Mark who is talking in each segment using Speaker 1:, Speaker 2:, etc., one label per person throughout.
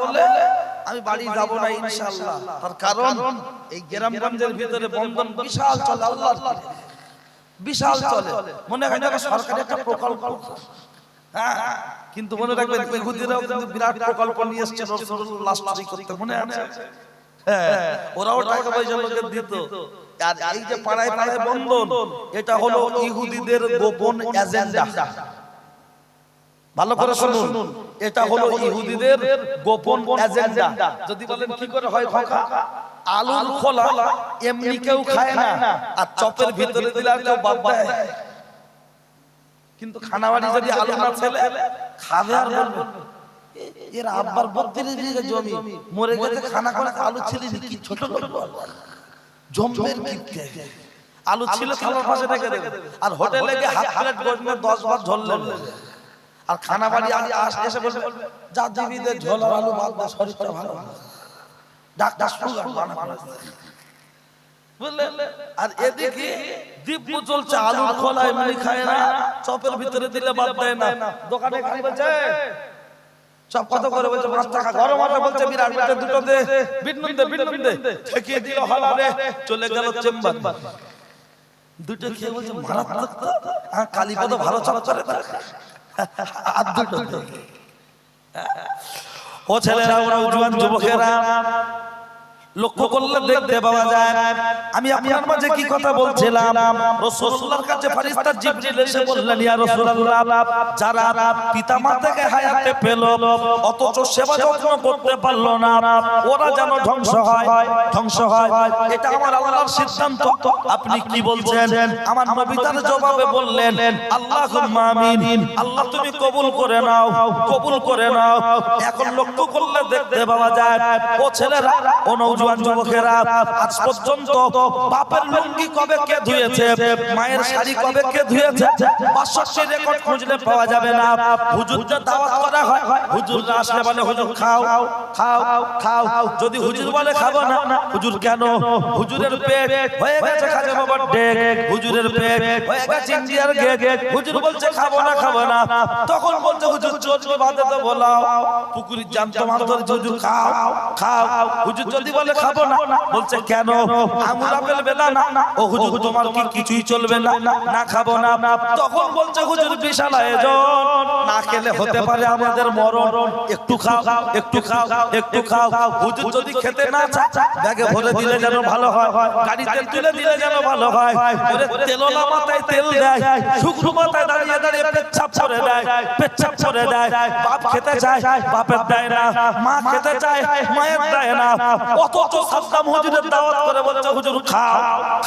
Speaker 1: বলে আমি বাড়ি যাব না ইনশাআল্লাহ। তার কারণ এই গ্রামগঞ্জের ভিতরে বন্ধন বিশাল চলে, আল্লাহর বিশাল চলে। মনে হয় না সরকারি একটা প্রকল্প, হ্যাঁ, কিন্তু মনে রাখবেন ইহুদিরাও কিন্তু বিরাট প্রকল্প নিয়ে এসেছে রাসূলুল্লাহ লাস্ট করতে, মনে আছে? হ্যাঁ, ওরাও টাকা পয়সা লোকে দিত। আর এই যে পাড়ায় পাড়ায় বন্ধন, এটা হলো ইহুদিদের গোপন এজেন্ডা। ভালো করে শুনুন, এটা হলো ইহুদিদের গোপন এজেন্ডা। যদি বলেন কি করে হয় খোকা, আলুর খোলা এমনি কেউ খায় না, আর চপের ভিতরে দিলে আর কেউ বাদ দেয়। কিন্তু খানাবাড়ি যদি আলু না ছেলে খাবে আর বলবে এর আব্বার 32 বিঘা জমি মরে গেছে, খানা করে আলু ছেলে কি ছোট লোক জম্মের কিপটে আলু ছিল থালার পাশে রেখে দেবে, আর হোটেলে গিয়ে হাফ প্লেট গোশত 10 বার ঝোল নেবে, আর খানাবাড়ি এসে বলবে যা দিবি দে ঝোল আর আলু বাদ দে, শরীরটা ভালো ডাক্তার সুগার বানা বুঝলেন। আর এদিকে দিব্য চলছে, আলু খোলা এমনি খায় না, চপের ভিতরে দিলে বাদ দেয় না। দোকানে খালি বলছে চপ কত করে, বলছে 5 টাকা, গরম আটা বলছে বিরাট বিরাট দুটো দে, বিটনুন দে ঠেকিয়ে দিল হলারে, চলে গেল চেম্বার। দুটো খেয়ে বলছে মারাত্মক তো, আর কালীপদ ভালো চপ করে না, আর দুটো। ও ছেলেরা, ওরা জওয়ান যুবকেরা, লক্ষ্য করলে দেখতে পাওয়া যায় আমি আপনার মাঝে কি কথা বলছিলাম। রাসূলুল্লাহর কাছে ফেরেশতা জিবরিল এসে বললেন, ইয়া রাসূলুল্লাহ, যারা পিতামাতাকে হায়াতে পেল অথচ সেবা যত্ন করতে পারলো না, ওরা যেন ধ্বংস হয়। এটা আমার আল্লাহর সিদ্ধান্ত, আপনি কি বলছেন? আমার নবী তার জবাবে বললেন, আল্লাহুম্মা আমিন, আল্লাহ তুমি কবুল করে নাও। এখন লক্ষ্য করলে দেখতে পাওয়া যায়, ও ছেলেরা, ও নওজোয়ান যুবকেরা, আজ পর্যন্ত বাপের লুঙ্গি কবে কে ধুয়েছে, মায়ের শাড়ি কবে কে ধুয়েছে, ৬২ রেকর্ড খুঁজলে পাওয়া যাবে না। হুজুরদের দাওয়াত করা হয়, হুজুররা আসলে বলে হুজুর খাও। যদি হুজুর বলে খাবো না, হুজুর কেন? হুজুরের পেট হয়ে গেছে খাজা বাবার ডেক, হুজুরের পেট হয়ে গেছে ইন্ডিয়ার গেট, হুজুর বলছে খাবো না। তখন বলছে হুজুর চর্বি বাঁধে তো বলাও, পুকুরির জ্যান্ত মাছ ধরে হুজুর খাও। হুজুর যদি বলে খাবো না, বলছে কেন? আঙুর আপেল বেদানা, ও হুজুর তোমার কি কিছুই চলবে না, না খাবো না। তখন বলছে হুজুর বিশাল আয়োজন, না খেলে হতে পারে আমাদের মরণ, একটু খাও। হুজুর যদি খেতে না চায়, ব্যাগে ভরে দিলে যেন ভালো হয়, গাড়িতে তুলে দিলে যেন ভালো হয়। তেলওয়ালা মাথায় তেল দেয়, শুকনো মাথায় দাঁড়িয়ে পেচ্ছাপ করে দেয়। বাপ খেতে চায়, বাপের দেয় না, মা খেতে চায়, মায়ের দেয় না। অথচ সাদ্দাম হুজুরের দাওয়াত করে বলছে হুজুর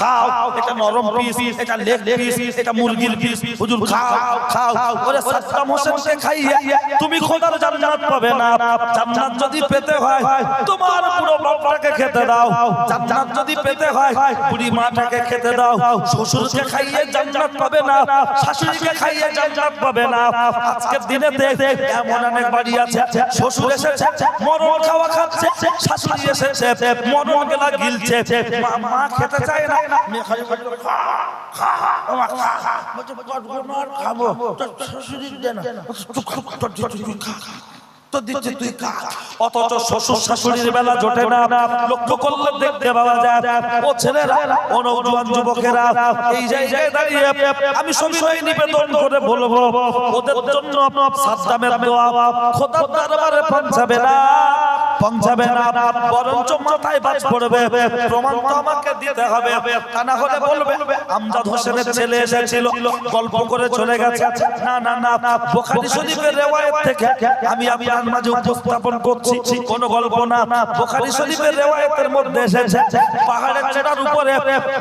Speaker 1: খাও, এটা নরম পিস, এটা লেগ পিস, এটা মুরগির পিস, হুজুর খাও। ওরে সাদ্দাম হোসেনকে খাইয়ে তুমি খোদার জান্নাত পাবে না। জান্নাত যদি পেতে হয় তোমার পুরো বাপটাকে খেতে দাও, জান্নাত যদি পেতে হয় বুড়ি মাটাকে খেতে দাও। শ্বশুরকে খাইয়ে জান্নাত পাবে না, শাশুড়িকে খাইয়ে জান্নাত পাবে না। আজকের দিনে দেখ এমন অনেক বাড়ি আছে, শ্বশুর এসেছে মরণ খাওয়া খাচ্ছে, শাশুড়ি এসেছে মরণ গেলা গিলছে, মা খেতে চায় না, মেয়ে খালি খাবো, শ্বশুরি দেয় না তো দিচ্ছে তুই খা। অথচ শ্বশুর শাশুড়ির বেলা জোটে না। লক্ষ্য করলে দেখতে পাওয়া যায়, ও ছেলেরা, ও নওজোয়ান যুবকেরা, এই জায়গায় দাঁড়িয়ে আমি সবিনয় নিবেদন করে বলবো, ওদের জন্য সাদ্দামের দোয়া খোদার দরবারে পৌঁছাবে না, বরঞ্চ মাথায় বাজ পড়বে। প্রমাণ তো আমাকে দিতে হবে, তা না হলে বলবে আমজাদ হোসেনের ছেলে এসেছিল, গল্প করে চলে গেছে। না, বুখারী শরীফের রিওয়ায়াত থেকে আমি আপনার মাঝে উপস্থাপন করছি, কোন গল্প না। বুখারী শরীফের রিওয়ায়াতের মধ্যে এসেছে, পাহাড়ের চূড়ার উপরে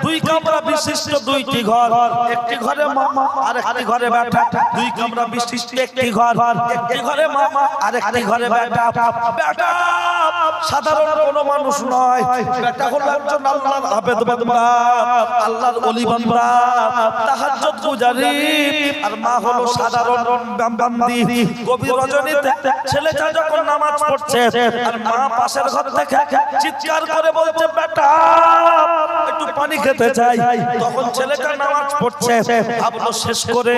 Speaker 1: 2 কামরা বিশিষ্ট 2টি ঘর, একটি ঘরে মামা আর একটি ঘরে বেটা। 2 কামরা বিশিষ্ট একটি ঘর, একটি ঘরে মামা আর একটি ঘরে বেটা। সাধারণ কোনো মানুষ নয়, বেটা হলো একজন আল্লাহর আবেদ বান্দা, আল্লাহর ওলি বান্দা, তাহাজ্জুদ গুজারি। আর মা হলো সাধারণ বান্দি। গভীর রজনীতে ছেলেটা যখন নামাজ পড়ছে আর মা পাশের ঘর থেকে চিৎকার করে বলছে, বেটা একটু পানি খেতে চাই। তখন ছেলেটা নামাজ পড়ছে, ভাবলো শেষ করে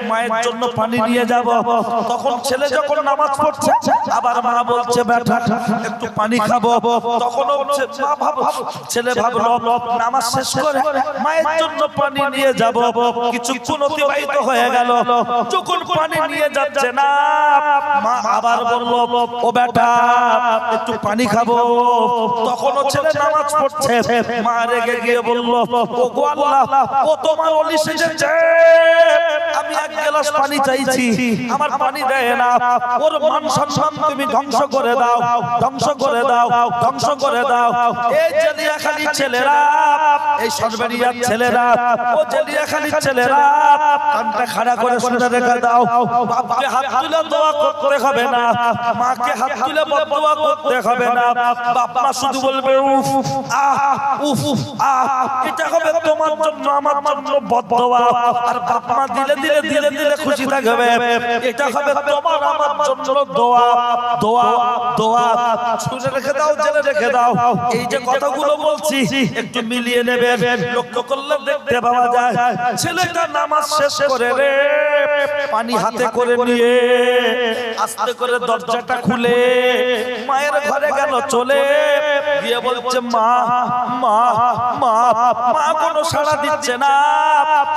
Speaker 1: মায়ের জন্য পানি নিয়ে যাব। তখন ছেলে যখন নামাজ পড়ছে আবার মা বলছে, বেটা একটু পানি খাবো। তখন ছেলে ভাবলো নামাজ শেষ করে মায়ের জন্য পানি নিয়ে যাব। কিছুক্ষণ অতিবাহিত হয়ে গেল, যখন পানি নিয়ে যাচ্ছে না মা আবার বলল, ও বেটা একটু পানি খাবো। তখন ছেলে নামাজ পড়ছে, মা রেগে গিয়ে বলল, ও গো আল্লাহ, ও তোমার ওলি সেজেছে, আমি এক গ্লাস পানি চাইছি, আমার পানি দেয় না। ওর মান সম্মান তুমি ধ্বংস করে দাও, ধ্বংস করে দাও, ধ্বংস করে দাও। এই জেলিয়াখালীর ছেলেরা, এই সরবেরিয়ার ছেলেরা, ও জেলিয়াখালীর ছেলেরা কানটা খাড়া করে শুনে রেখে দাও। বাপকে হাত তুলে দোয়া করতে হবে না, মাকে হাত তুলে বদদোয়া করতে হবে না। বাপ মা শুধু বলবে উফ আহ, উফ আহ, এটা হবে তোমার জন্য আমার জন্য বদদোয়া। আর বাপ মা দিলে দিলে দিলে দিলে খুশি থাকবে, এটা হবে তোমার আমার জন্য দোয়া, দোয়া, দোয়া। শুনে রেখে দাও, জেনে রেখে দাও। এই যে কথাগুলো বলছি একটু মিলিয়ে নেবেন, লক্ষ্য করলে দেখতে পাওয়া যায় ছেলেটা নামাজ শেষ করে রে পানি হাতে করে নিয়ে আস্তে করে দরজাটা খুলে মায়ের ঘরে গেল চলে গিয়ে বলছে, মা মা মা মা কোনো সাড়া দিচ্ছে না।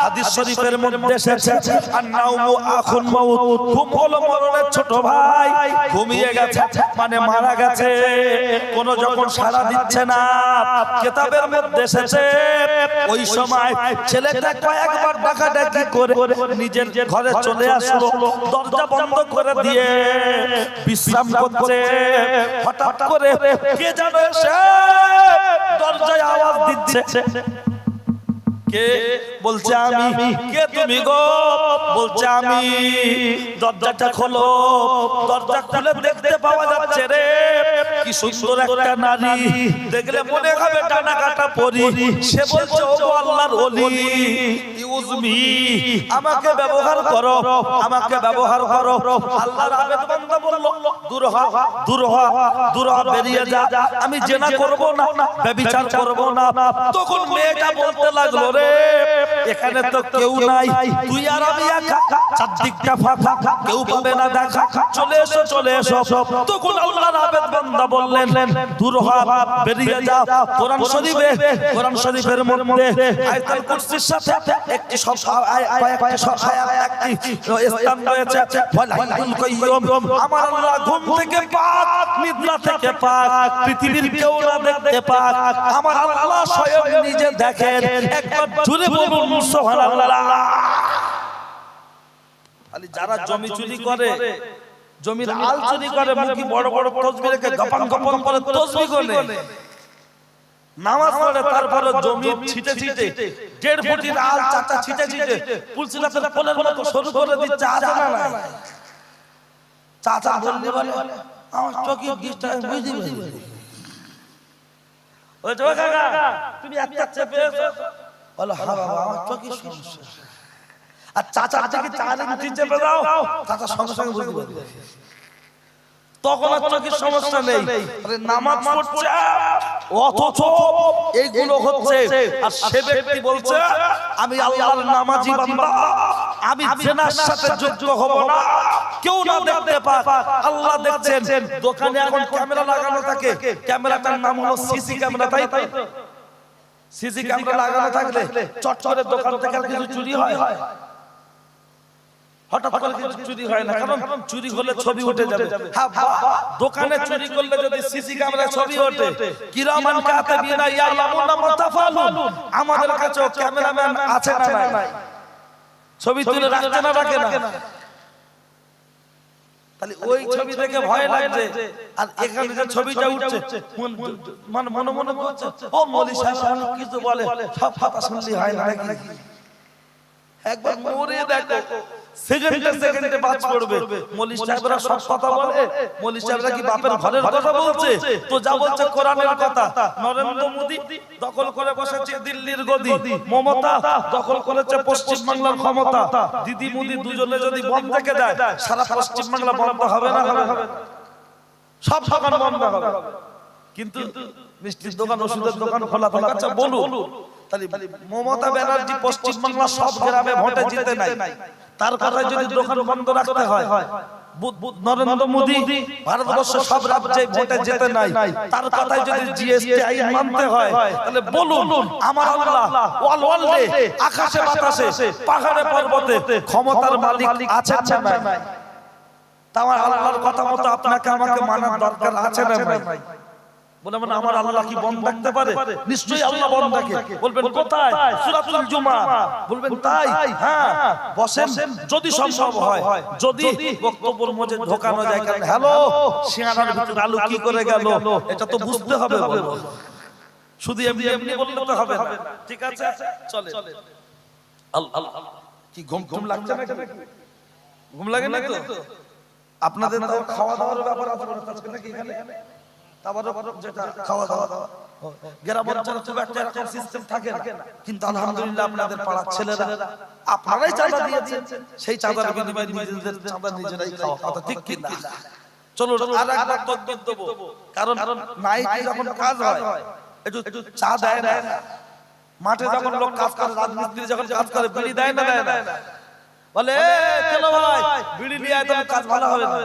Speaker 1: হাদিস শরীফের মধ্যে এসেছে, আন্নাউমু আখুন মাউত, ঘুম হলো মরণের ছোট ভাই, ঘুমিয়ে গেছে মানে মারা গেছে। কোন যখন সাড়া দিচ্ছে না, কিতাবের মধ্যে এসেছে ওই সময় ছেলেটা কয়েকবার ডাকাডাকি করে নিজের ঘরে চলে আসলো, দরজা বন্ধ করে দিয়ে বিশ্রাম করছে। হঠাৎ করে কে যেন এসে দরজায় আওয়াজ দিচ্ছে। কে বলছে, আমি। কে তুমি গো? বলছে আমি। দরজাটা খোলো। দরজা খুলে দেখতে পাওয়া যাচ্ছে রে কি সুন্দর একটা নারী, দেখলে মনে হবে ডানা কাটা পরি। সে বলছে, ও আল্লাহর ওলি, ইউজমি, আমাকে ব্যবহার করো, আমাকে ব্যবহার করো। আল্লাহর আবেদ বান্দা বলল, দূর হ, দূর হ, দূর হ, বেরিয়ে যা, আমি জিনা করব না, ব্যভিচার করব না। তখন মেয়েটা বলতে লাগলো, রে এখানে তো কেউ নাই, তুই আর আমি একা, চারদিকটা ফাঁকা, কেউ পাবে না দেখা, চলে এসো, চলে এসো। তখন আল্লাহর আবেদ বান্দা বললেন, দূর হ, বেরিয়ে যা। কোরআন শরীফে, কোরআন শরীফের মধ্যে আয়াতুল কুরসির সাথে একটি সব কয়েকটি সব আয়াত একটি স্থান রয়েছে, ওয়াল কাইয়ুম, আমার আল্লাহ ঘুম থেকে পাক, নিদ্রা থেকে পাক, পৃথিবীর কেউ না দেখতে পাক, আমার আল্লাহ স্বয়ং নিজে দেখেন। একবার জুড়ে বলুন সুবহানাল্লাহ। খালি যারা জমি চুরি করে, জমির আল চুরি করে, মুখি বড় বড় তসবিহ রেখে গপন গপন করে তসবিহ করে নামাজ পড়ে, তারপরে জমি ছিটে ছিটে 1.5 ফুটের আল চাচা ছিটে ছিটে পুলসিলাতের পোলের মতো শুরু করে দিচ্ছে। আছে না না? চাচা বললে বলে আমার চকি গিস্টা বুঝি বুঝি, ওই তো কাকা তুমি একটা চেপে বলো, হ্যাঁ বাবা আমার চকি সমস্যা। আর চাচা থেকে 4 ইঞ্চি চেপে দাও, চাচা সঙ্গে সঙ্গে বুঝতে পারবে, তখন আর চোখের সমস্যা নেই। আরে নামাজ পড়ছে অথচ এইগুলো হচ্ছে, আর সে ব্যক্তি বলছে, আমি আল্লাহর নামাজি বান্দা, আমি জিনার সাথে যুক্ত হব না, কেউ না দেখতে পাক, আল্লাহ দেখছেন। দোকানে এখন ক্যামেরা লাগানো থাকে, ক্যামেরাটার নাম হলো সিসি ক্যামেরা, তাই তো? সিসি ক্যামেরা লাগানো থাকলে চট করে দোকান থেকে কিছু চুরি হয়? হঠাৎ করে কিছু চুরি হয় না, কারণ চুরি হলে ছবি উঠে যাবে। হ্যাঁ, দোকানে চুরি করলে যদি সিসি ক্যামেরা ছবি ওঠে, কিরামান কাতিবিনা ইয়ালামুনা মা তাফালুন, আমাদের কাছে ক্যামেরাম্যান আছে না নাই? ছবি তুলে রাখতে না রাখে না? তাহলে ওই ছবি দেখে ভয় লাগছে, আর এখানে যে ছবিটা উঠছে মানে মনে মনে করছে, ও মৌলী সাহেব কিছু বলে, সব কথা শুনলি হয় না নাকি? একবার মরে দেখো, সেকেন্ডে সেকেন্ডে বাজ পড়বে। মৌলভী সাহেবরা সব কথা বলে, মৌলভী সাহেবরা কি বাপের ঘরের কথা বলছে? তো যা বলছে কোরআনের কথা। নরেন্দ্র মোদী দখল করে বসেছে দিল্লির গদি, মমতা দখল করেছে পশ্চিম বাংলার ক্ষমতা। দিদি মোদি দুজনে যদি বন্ধ থেকে দেয়, সারা পশ্চিম বাংলা বন্ধ হবে না? হবে, সব দোকান বন্ধ হবে। কিন্তু মিষ্টির দোকান, ওষুধের দোকান খোলা থাকবে। আচ্ছা বলুন, তাহলে মমতা ব্যানার্জি পশ্চিম বাংলা সব গ্রামে ভোটে জিতে নাই, তার কথায় যদি দোকান বন্ধ রাখতে হয়, নরেন্দ্র মোদী ভারতবর্ষের সব রাজ্যে ভোটে যেতে নাই, তার কথায় যদি জিএসটি আইন মানতে হয়, তাহলে বলুন আমার আল্লাহ ওয়াল ওয়ার্ল্ডে, আকাশে বাতাসে, পাহাড়ে পর্বতে ক্ষমতার মালিক আছেন না নাই? আমার আল্লাহর কথা মতো আপনাকে আমাকে মানার দরকার আছে না নাই? বলে মানে আমার আল্লাহ কি বন্ধ রাখতে পারে? নিশ্চয়ই আল্লাহ বন্ধ রাখে। বলবেন কোথায়? সূরাতুল জুমা। বলবেন তাই? হ্যাঁ, বসেন যদি সম্ভব হয়, যদি বক্তব্যের মধ্যে ঢোকানো যায়। কারণ হ্যালো, সিয়ানার ভিতর আলু কি করে গেল এটা তো বুঝতে হবে। বলো, শুধু এমনি এমনি বললে তো হবে না। ঠিক আছে, চলে। আল্লাহ, কি ঘুম লাগছে নাকি? ঘুম লাগে না তো? আপনাদের তো খাওয়া দাওয়ার ব্যাপার আছে আজকে নাকি এখানে? যেটা খাওয়া দাওয়া গ্রাম অঞ্চলে খুব একটা এরকম সিস্টেম থাকে না, কিন্তু আলহামদুলিল্লাহ আপনাদের পাড়ার ছেলেরা আপনারাই চাঁদা দিয়েছেন, সেই চাঁদার বিনিময়ে নিজেদের চাঁদা নিজেরাই খাওয়া। কথা ঠিক কি না? চলো আর একবার তকবীর দেব, কারণ নাইটে যখন কাজ হয় একটু চা দেয় না, মাঠে যখন লোক কাজ করে, রাজমিস্ত্রি যখন কাজ করে, বিড়ি দেয় না? বলে চলো ভাই বিড়ি নিয়ে আয়, তবে কাজ ভালো হবে না।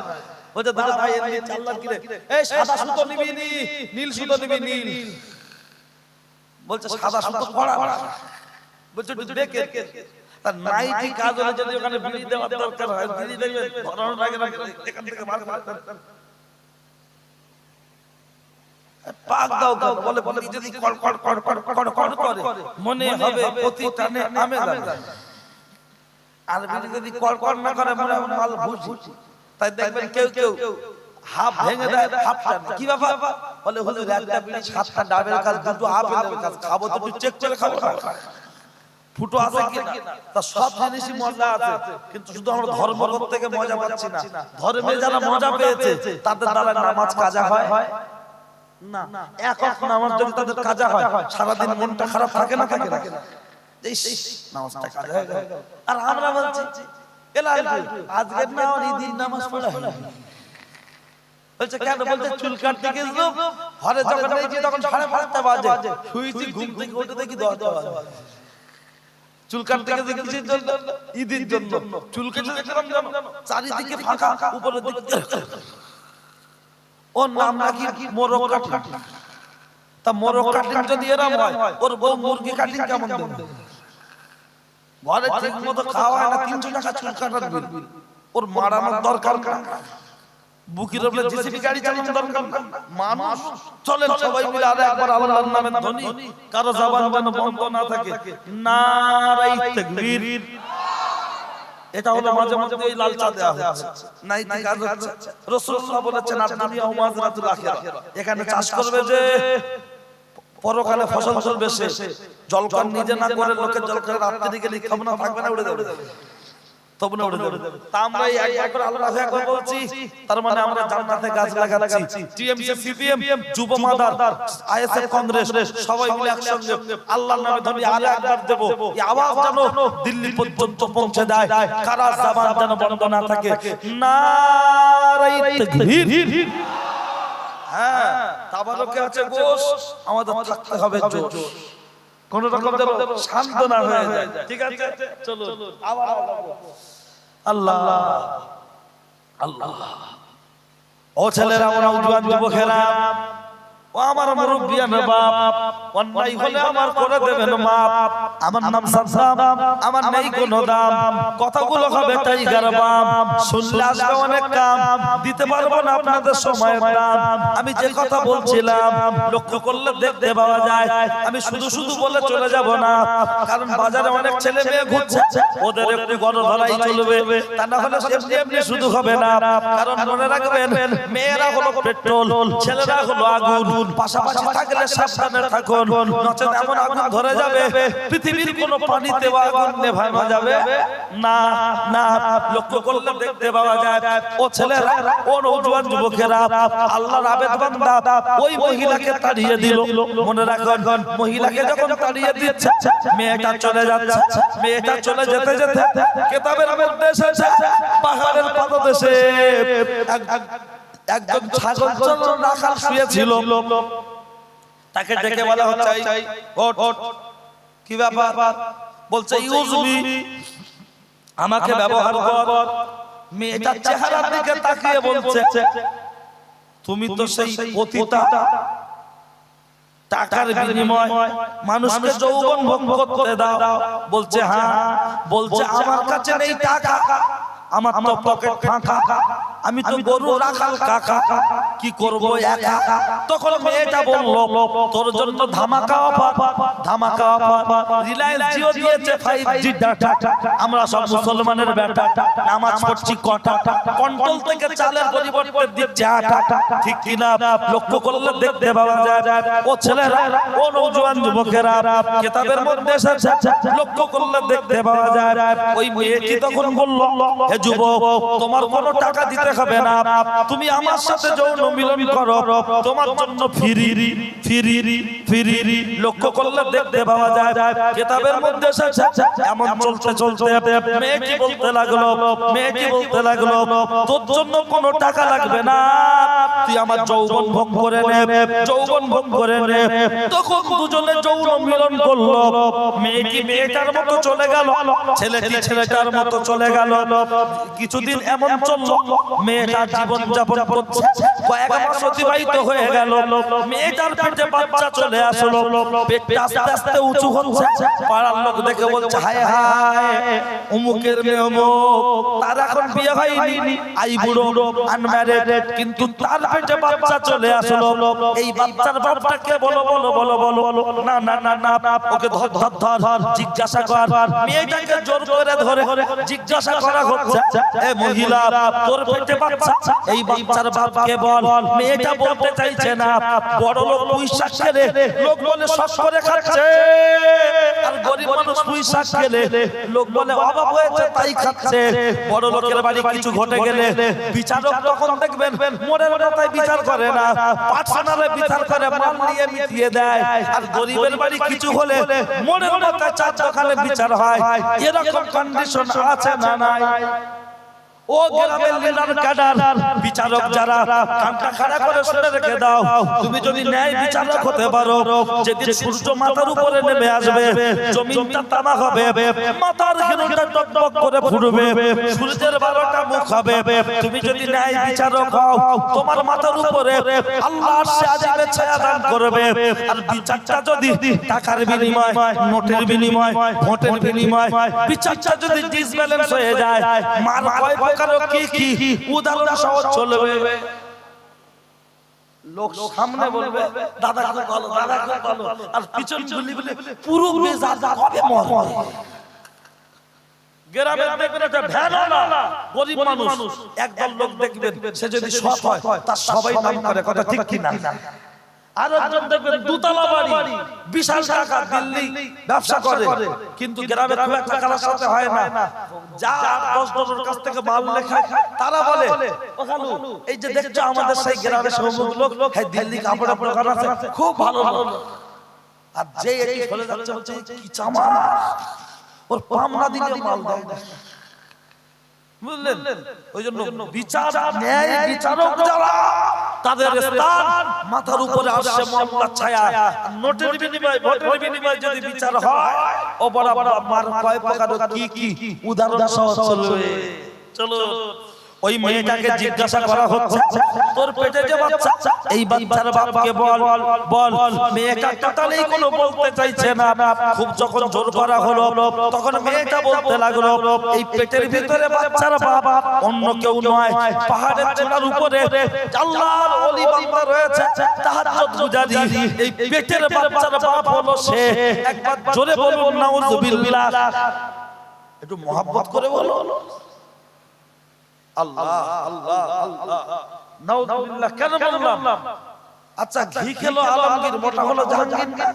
Speaker 1: বলছে দাদা ভাই এমনি চাল্লার কি রে? এই সাদা সুতো নিবি নি নীল সুতো নিবি? নীল। বলছে সাদা সুতো পড়া। বলছে একটু দেখে, তার নাইটি কাজ হলে যদি ওখানে বিড়ি দেওয়ার দরকার হয়, বিড়ি দেবে ধরানোর আগে না এখান থেকে মার মার পাক দাও। বলে বলে যদি কড় কড় কড় কড় কড় করে মনে হবে প্রতি টানে আমে যাবে, আর বিড়ি যদি কড় কড় না করে মনে হবে মাল ভুসি। তাই দেখবেন কেউ কেউ হাফ ভেঙে দেয়, হাফটা কি ব্যাপার? বলে হুজুর একটা বিড়ি 7টা ডাবের কাজ, 2টো আপেলের কাজ, খাবো তো একটু চেক করে খাবো। ফুটো আছে কি না? তা সব জিনিসই মজা আছে, কিন্তু শুধু আমরা ধর্ম থেকে মজা পাচ্ছি না। ধর্মে যারা মজা পেয়েছে তাদের দ্বারা নামাজ কাজা হয় না। একক নামাজ যদি তাদের কাজা হয়, সারাদিন মনটা খারাপ থাকে না? থাকে না? নামাজটা কাজা হয়ে গেল। আর আমরা বলছি আজকের না ঈদের নামাজ পড়া বলছে কেন? বলতে চুল কাটতে গেছিলাম, ঘরে যখন দেখি তখন 5:30 বাজে, শুয়েছি, ঘুম থেকে উঠে দেখি 10টা বাজে। চুল কাটতে গেছি কিসের জন্য? ঈদের জন্য। চুল কেটে দেখলাম চারিদিকে ফাঁকা, উপরের দিকে ওর নাম নাকি মোরগ কাটিং। তা মোরগ কাটিং যদি এরকম হয়, ওর বউ মুরগি কাটিং কেমন দেবে? ঘরে ঠিক মতো খাওয়া হয় না, 300 টাকা চুল কাটার বিল। ওর মারানোর দরকার না, বুকের উপরে জিসিবি গাড়ি চালানোর দরকার না। মানুষ চলেন সবাই মিলে আর একবার আল্লাহর নামে ধ্বনি, কারো জবান যেন বন্ধ না থাকে। নারায়ে তাকবীর। এটা হলো মাঝে মাঝে এই লালচা দেওয়া হচ্ছে, নাইটি কাজ হচ্ছে। রাসূলুল্লাহ বলেছেন দুনিয়া ও মাজরাতুল আখিরাহ, এখানে চাষ করবে যে পরকালে ফসল চলবে সে। জলকান নিজে না করে লোকের জলকান রাত্রি গেলে খাবনা থাকবে না, উড়ে যাবে। তবে না উড়ে যাবে। তা আমরা এই একবার আল্লাহু আকবার বলছি, তার মানে আমরা জান্নাতে গাছ লাগাচ্ছি। টিএমসি, সিপিএম, যুব মাদার, আইএসএফ, কংগ্রেস সবাই মিলে একসঙ্গে আল্লাহর নামে ধ্বনি আর একবার দেব। এই আওয়াজ যেন দিল্লি পর্যন্ত পৌঁছে দেয়, কারা জবান যেন বন্ধ না থাকে। নারায়ে তাকবীর। হ্যাঁ, তাবারকে আছে গোশ, আমাদের থাকতে হবে জোশ। কোন রকম যেন শান্ত না হয়ে যায়। ঠিক আছে, চলো আবার আল্লাহ আল্লাহ। ও ছেলেরা, আমার নওজোয়ান যুবকেরা, ও আমার মুরব্বিয়ান বাপ, অন্যায় হলে আমার করে দেবেন মাপ। আমার নাম সাদ্দাম, আমার নেই কোনো দাম, কথাগুলো হবে টাইগার বাম। শুনলে আসবে অনেক কাম, দিতে পারবো না আপনাদের সময়ের দাম। আমি যে কথা বলছিলাম লক্ষ্য করলে দেখতে পাওয়া যায়। আমি শুধু শুধু বলে চলে যাব না, কারণ বাজারে অনেক ছেলে মেয়ে ঘুরছে, ওদের একটু গণধরাই চলবে। তা না হলে এমনি এমনি শুধু হবে না। কারণ মনে রাখবেন, মেয়েরা হলো পেট্রোল, ছেলেরা হলো আগুন। পাশাপাশি থাকলে সাবধানে থাকুন, নচেত এমন আগুন ধরে যাবে পৃথিবীর কোনো পানিতেও আগুন নেভানো যাবে না। না, লক্ষ্য করলে দেখতে পাওয়া যায় ও ছেলেরা, ও নওজোয়ান যুবকেরা, আল্লাহর আবেদ বান্দা ওই মহিলাকে তাড়িয়ে দিল। মনে রাখুন, মহিলাকে যখন তাড়িয়ে দিচ্ছে, মেয়েটা চলে যাচ্ছে। মেয়েটা চলে যেতে যেতে কিতাবের মধ্যে এসেছে পাহাড়ের পাদদেশে একজন ছাগল চলন রাখাল শুয়েছিল। তাকে ডেকে বলা হচ্ছে, ওঠ ওঠ, কি ব্যাপার? বলছে, ইউজমি, আমাকে ব্যবহার কর। মেয়েটা চেহারার দিকে তাকিয়ে বলছে, তুমি তো সেই পতিতা, টাকার বিনিময় মানুষকে যৌবন ভোগ করতে দাও। বলছে, হ্যাঁ। বলছে, আমার কাছে নেই টাকা, আমার তো পকেট ফাঁকা, আমি তো গরু রাখাল কাকা, কি করব একা। তখন মেয়েটা বলল, তোর জন্য ধামাকা অফার, ধামাকা অফার। রিলায়েন্স জিও দিয়েছে 5G ডাটা। আমরা সব মুসলমানের বেটা, নামাজ পড়ছি কটা, কন্ট্রোল থেকে চালের পরিবর্তে দিচ্ছে আটা। ঠিক কি না? লক্ষ্য করলে দেখতে পাওয়া যায় ও ছেলেরা, ও নওজোয়ান যুবকেরা, কিতাবের মধ্যে এসেছে, লক্ষ্য করলে দেখতে পাওয়া যায় ওই মেয়েটি তখন বলল, হে যুবক, তোমার কোনো টাকা দিতে হবে না, তুমি আমার সাথে যৌন মিলন করো, তোমার জন্য ফ্রি ফ্রি ফ্রি। লক্ষ্য করলে দেখতে পাওয়া যায় কিতাবের মধ্যে এসেছে। এমন চলতে চলতে মেয়েটি বলতে লাগলো, মেয়েটি বলতে লাগলো, তোর জন্য কোনো টাকা লাগবে না, তুই আমার যৌবন ভোগ করে নে, যৌবন ভোগ করে নে। তখন দুজনে যৌন মিলন করলো। মেয়েটি মেয়েটার মতো চলে গেল, ছেলেটি ছেলেটার মতো চলে গেল। কিছুদিন এমন চললো, মেয়েটা জীবন যাপন করছে। কয়েক মাস অতিবাহিত হয়ে গেল, মেয়েটার পেটে বাচ্চা চলে আসলো। পেটটা আস্তে আস্তে উঁচু হচ্ছে। পাড়ার লোক দেখে বলছে, হায় হায়, অমুকের মেয়ে অমুক, তার এখন বিয়ে হয়নি, আই বুড়ো, আনম্যারিড, কিন্তু তার পেটে বাচ্চা চলে আসলো। এই বাচ্চার বাপটাকে বলো বলো বলো বলো, না না না না, ওকে ধর ধর ধর, জিজ্ঞাসা কর। মেয়েটাকে জোর করে ধরে জিজ্ঞাসা করা হচ্ছে, এ মহিলা, তোর পেটে বাচ্চা, এই বাচ্চার বাপকে বল। মেয়েটা বলতে চাইছে না, বড় লোক পুঁই শাক খেলে লোক বলে শস করে খাচ্ছে, আর গরিব মানুষ পুঁই শাক খেলে লোক বলে অভাব হয়েছে তাই খাচ্ছে। বড় লোকের বাড়ি কিছু ঘটে গেলে বিচারক তখন দেখবেন মোড়ের মাথায় বিচার করে না, পাঠশালায় বিচার করে, মাল নিয়ে মিটিয়ে দেয়। আর গরিবের বাড়ি কিছু হলে মোড়ের মাথায় চার দোকানে বিচার হয়। এরকম কন্ডিশন আছে না নাই? ও গ্রামের লিডার ক্যাডার বিচারক যারা, কানটা খাড়া করে শুনে রেখে দাও, তুমি যদি ন্যায় বিচারক হতে পারো, যেদিন সূর্য মাথার উপরে নেমে আসবে, জমিনটা তামা হবে, মাথার ঘিলুটা টকটক করে ফুটবে, সূর্যের 12টা মুখ হবে। তুমি যদি ন্যায় বিচারক হও, তোমার মাথার উপরে আল্লাহ আরশে আজিমের ছায়া দান করবে। আর বিচারটা যদি টাকার বিনিময়, নোটের বিনিময়, ভোটের বিনিময়, বিচারটা যদি ডিসব্যালেন্স হয়ে যায়, মার কয় কি কি উদাহরণ সহ চলবে। লোক সামনে বলবে দাদা খুব ভালো, দাদা খুব ভালো, আর পিছন গুলি বলে পুরো বেজার কবে মরবে। গ্রামে দেখবেন একটা ভ্যানওয়ালা গরিব মানুষ, একদল লোক দেখবেন সে যদি সৎ হয় তার সবাই নাম করে, কথা ঠিক কি না? আর একজন দেখবেন দুতলা বাড়ি, বিশাল টাকা, দিল্লি ব্যবসা করে, কিন্তু গ্রামে খুব একটা কারোর সাথে হয় না। যা 10 জনের কাছ থেকে মাল লেখায়, তারা বলে, ও খালু, এই যে দেখছো আমাদের সেই গ্রামের সমস্ত লোক, হ্যাঁ দিল্লি কাপড় দোকান আছে, খুব ভালো লোক। আর যে একই চলে যাচ্ছে বলছে কি চামা, ওর পামনা দিলে মাল দেয় না। বুঝলেন? ওই জন্য বিচার, ন্যায় বিচারক যারা, তাদের স্থান মাথার উপরে আসে মামলার ছায়া। নোটের বিনিময়, ভোটের বিনিময় যদি বিচার হয়, ও বড় বড় মার কয় প্রকার কি কি উদাহরণ সহ চলবে। চলো, ওই মেয়েটাকে জিজ্ঞাসা করা হচ্ছে, তোর পেটে যে বাচ্চা, এই বাচ্চার বাপকে বল বল। মেয়েটা টোটালি কোনো বলতে চাইছে না। খুব যখন জোর করা হলো, তখন মেয়েটা বলতে লাগলো, এই পেটের ভিতরে বাচ্চার বাপ অন্য কেউ নয়, পাহাড়ের চূড়ার উপরে আল্লাহর ওলি বান্দা রয়েছে, তাহাজ্জুদ গুজারি, এই পেটের বাচ্চার বাপ হলো সে। একবার জোরে বলুন নাউযুবিল্লাহ, একটু মহব্বত করে বলো আল্লাহ আল্লাহ আল্লাহ। নাউযুবিল্লাহ কেন বললাম? আচ্ছা ঘি খেলো আলমগীর, মোটা হলো জাহাঙ্গীর না?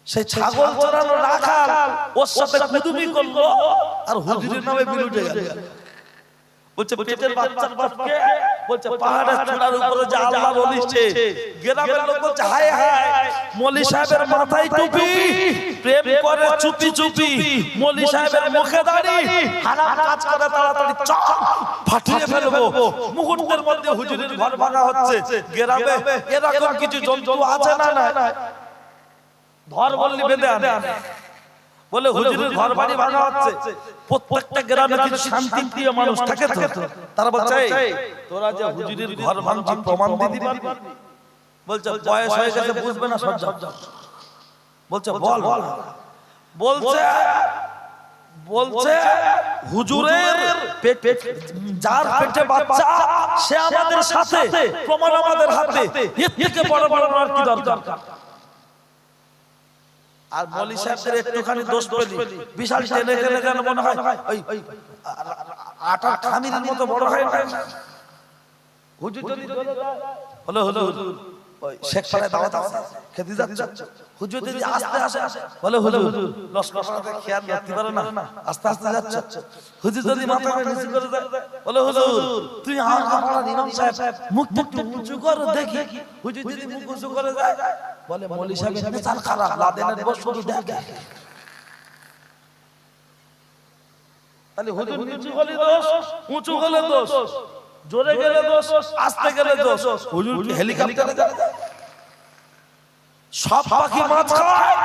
Speaker 1: সেই ছাগল চড়ানো রাখাল ওর সাথে কুদুমি করলো আর হুজুরের নামে বিল উঠে গেল। বলছে পেটের বাচ্চার বাপকে বলছে পাহাড়ের চূড়ার উপরে যে আল্লাহ বলিছে, গ্রামের লোক বলছে হায় হায় মৌলী সাহেবের মাথায় টুপি, প্রেম করে চুপি চুপি, মৌলী সাহেবের মুখে দাড়ি, হারাম কাজ করে তাড়াতাড়ি চল ফাটিয়ে ফেলবো। মুহূর্তের মধ্যে হুজুরের ঘর ভাঙা হচ্ছে। গ্রামে এরকম কিছু জন্তু আছে না? না, ধর বললি বেঁধে আনে। বলে হুজুরের ঘর বাড়ি ভাঙা হচ্ছে। প্রত্যেকটা গ্রামে কিছু শান্তি প্রিয় মানুষ থাকে তো, তারা বলছে তোরা যে হুজুরের ঘর ভাঙছিস প্রমাণ দিতে পারবি? বলছে বয়স হয়ে গেছে বুঝবে না সব। বলছে বল। বলছে হুজুরের যার পেটে বাচ্চা সে আমাদের সাথে, প্রমাণ আমাদের হাতে, এর থেকে বড় বড় আর কি দরকার? আর মৌলী সাহেবদের একটুখানি দোষ পেলি বিশাল টেনে টেনে কেন মনে হয় ওই আটার খামিরের মতো বড় হয় না? হুজুর যদি হলো ওই শেখ পাড়ায় দাওয়াত খেতে যাচ্ছে, হুজুর যদি আস্তে আসে বলে হুজুর লস্করতে খেয়াল রাখতে পারে না, আস্তে আস্তে যাচ্ছে। হুজুর যদি মাথা নিচু করে যায় বলে হুজুর তুই আমার ইমাম সাহেব মুখটা একটু উঁচু করে দেখি। হুজুর যদি মুখ উঁচু করে যায় বলে মৌলী সাহেবের মিজান খারাপ, লাদেনের বস শুধু দেখে। তাহলে হুজুর নিচু হলে দোষ, উঁচু হলে দোষ, জোরে গেলে দোষ, আস্তে গেলে দোষ। হুজুর কি হেলিকপ্টারে যায়? সব পাখি মাছ খায়,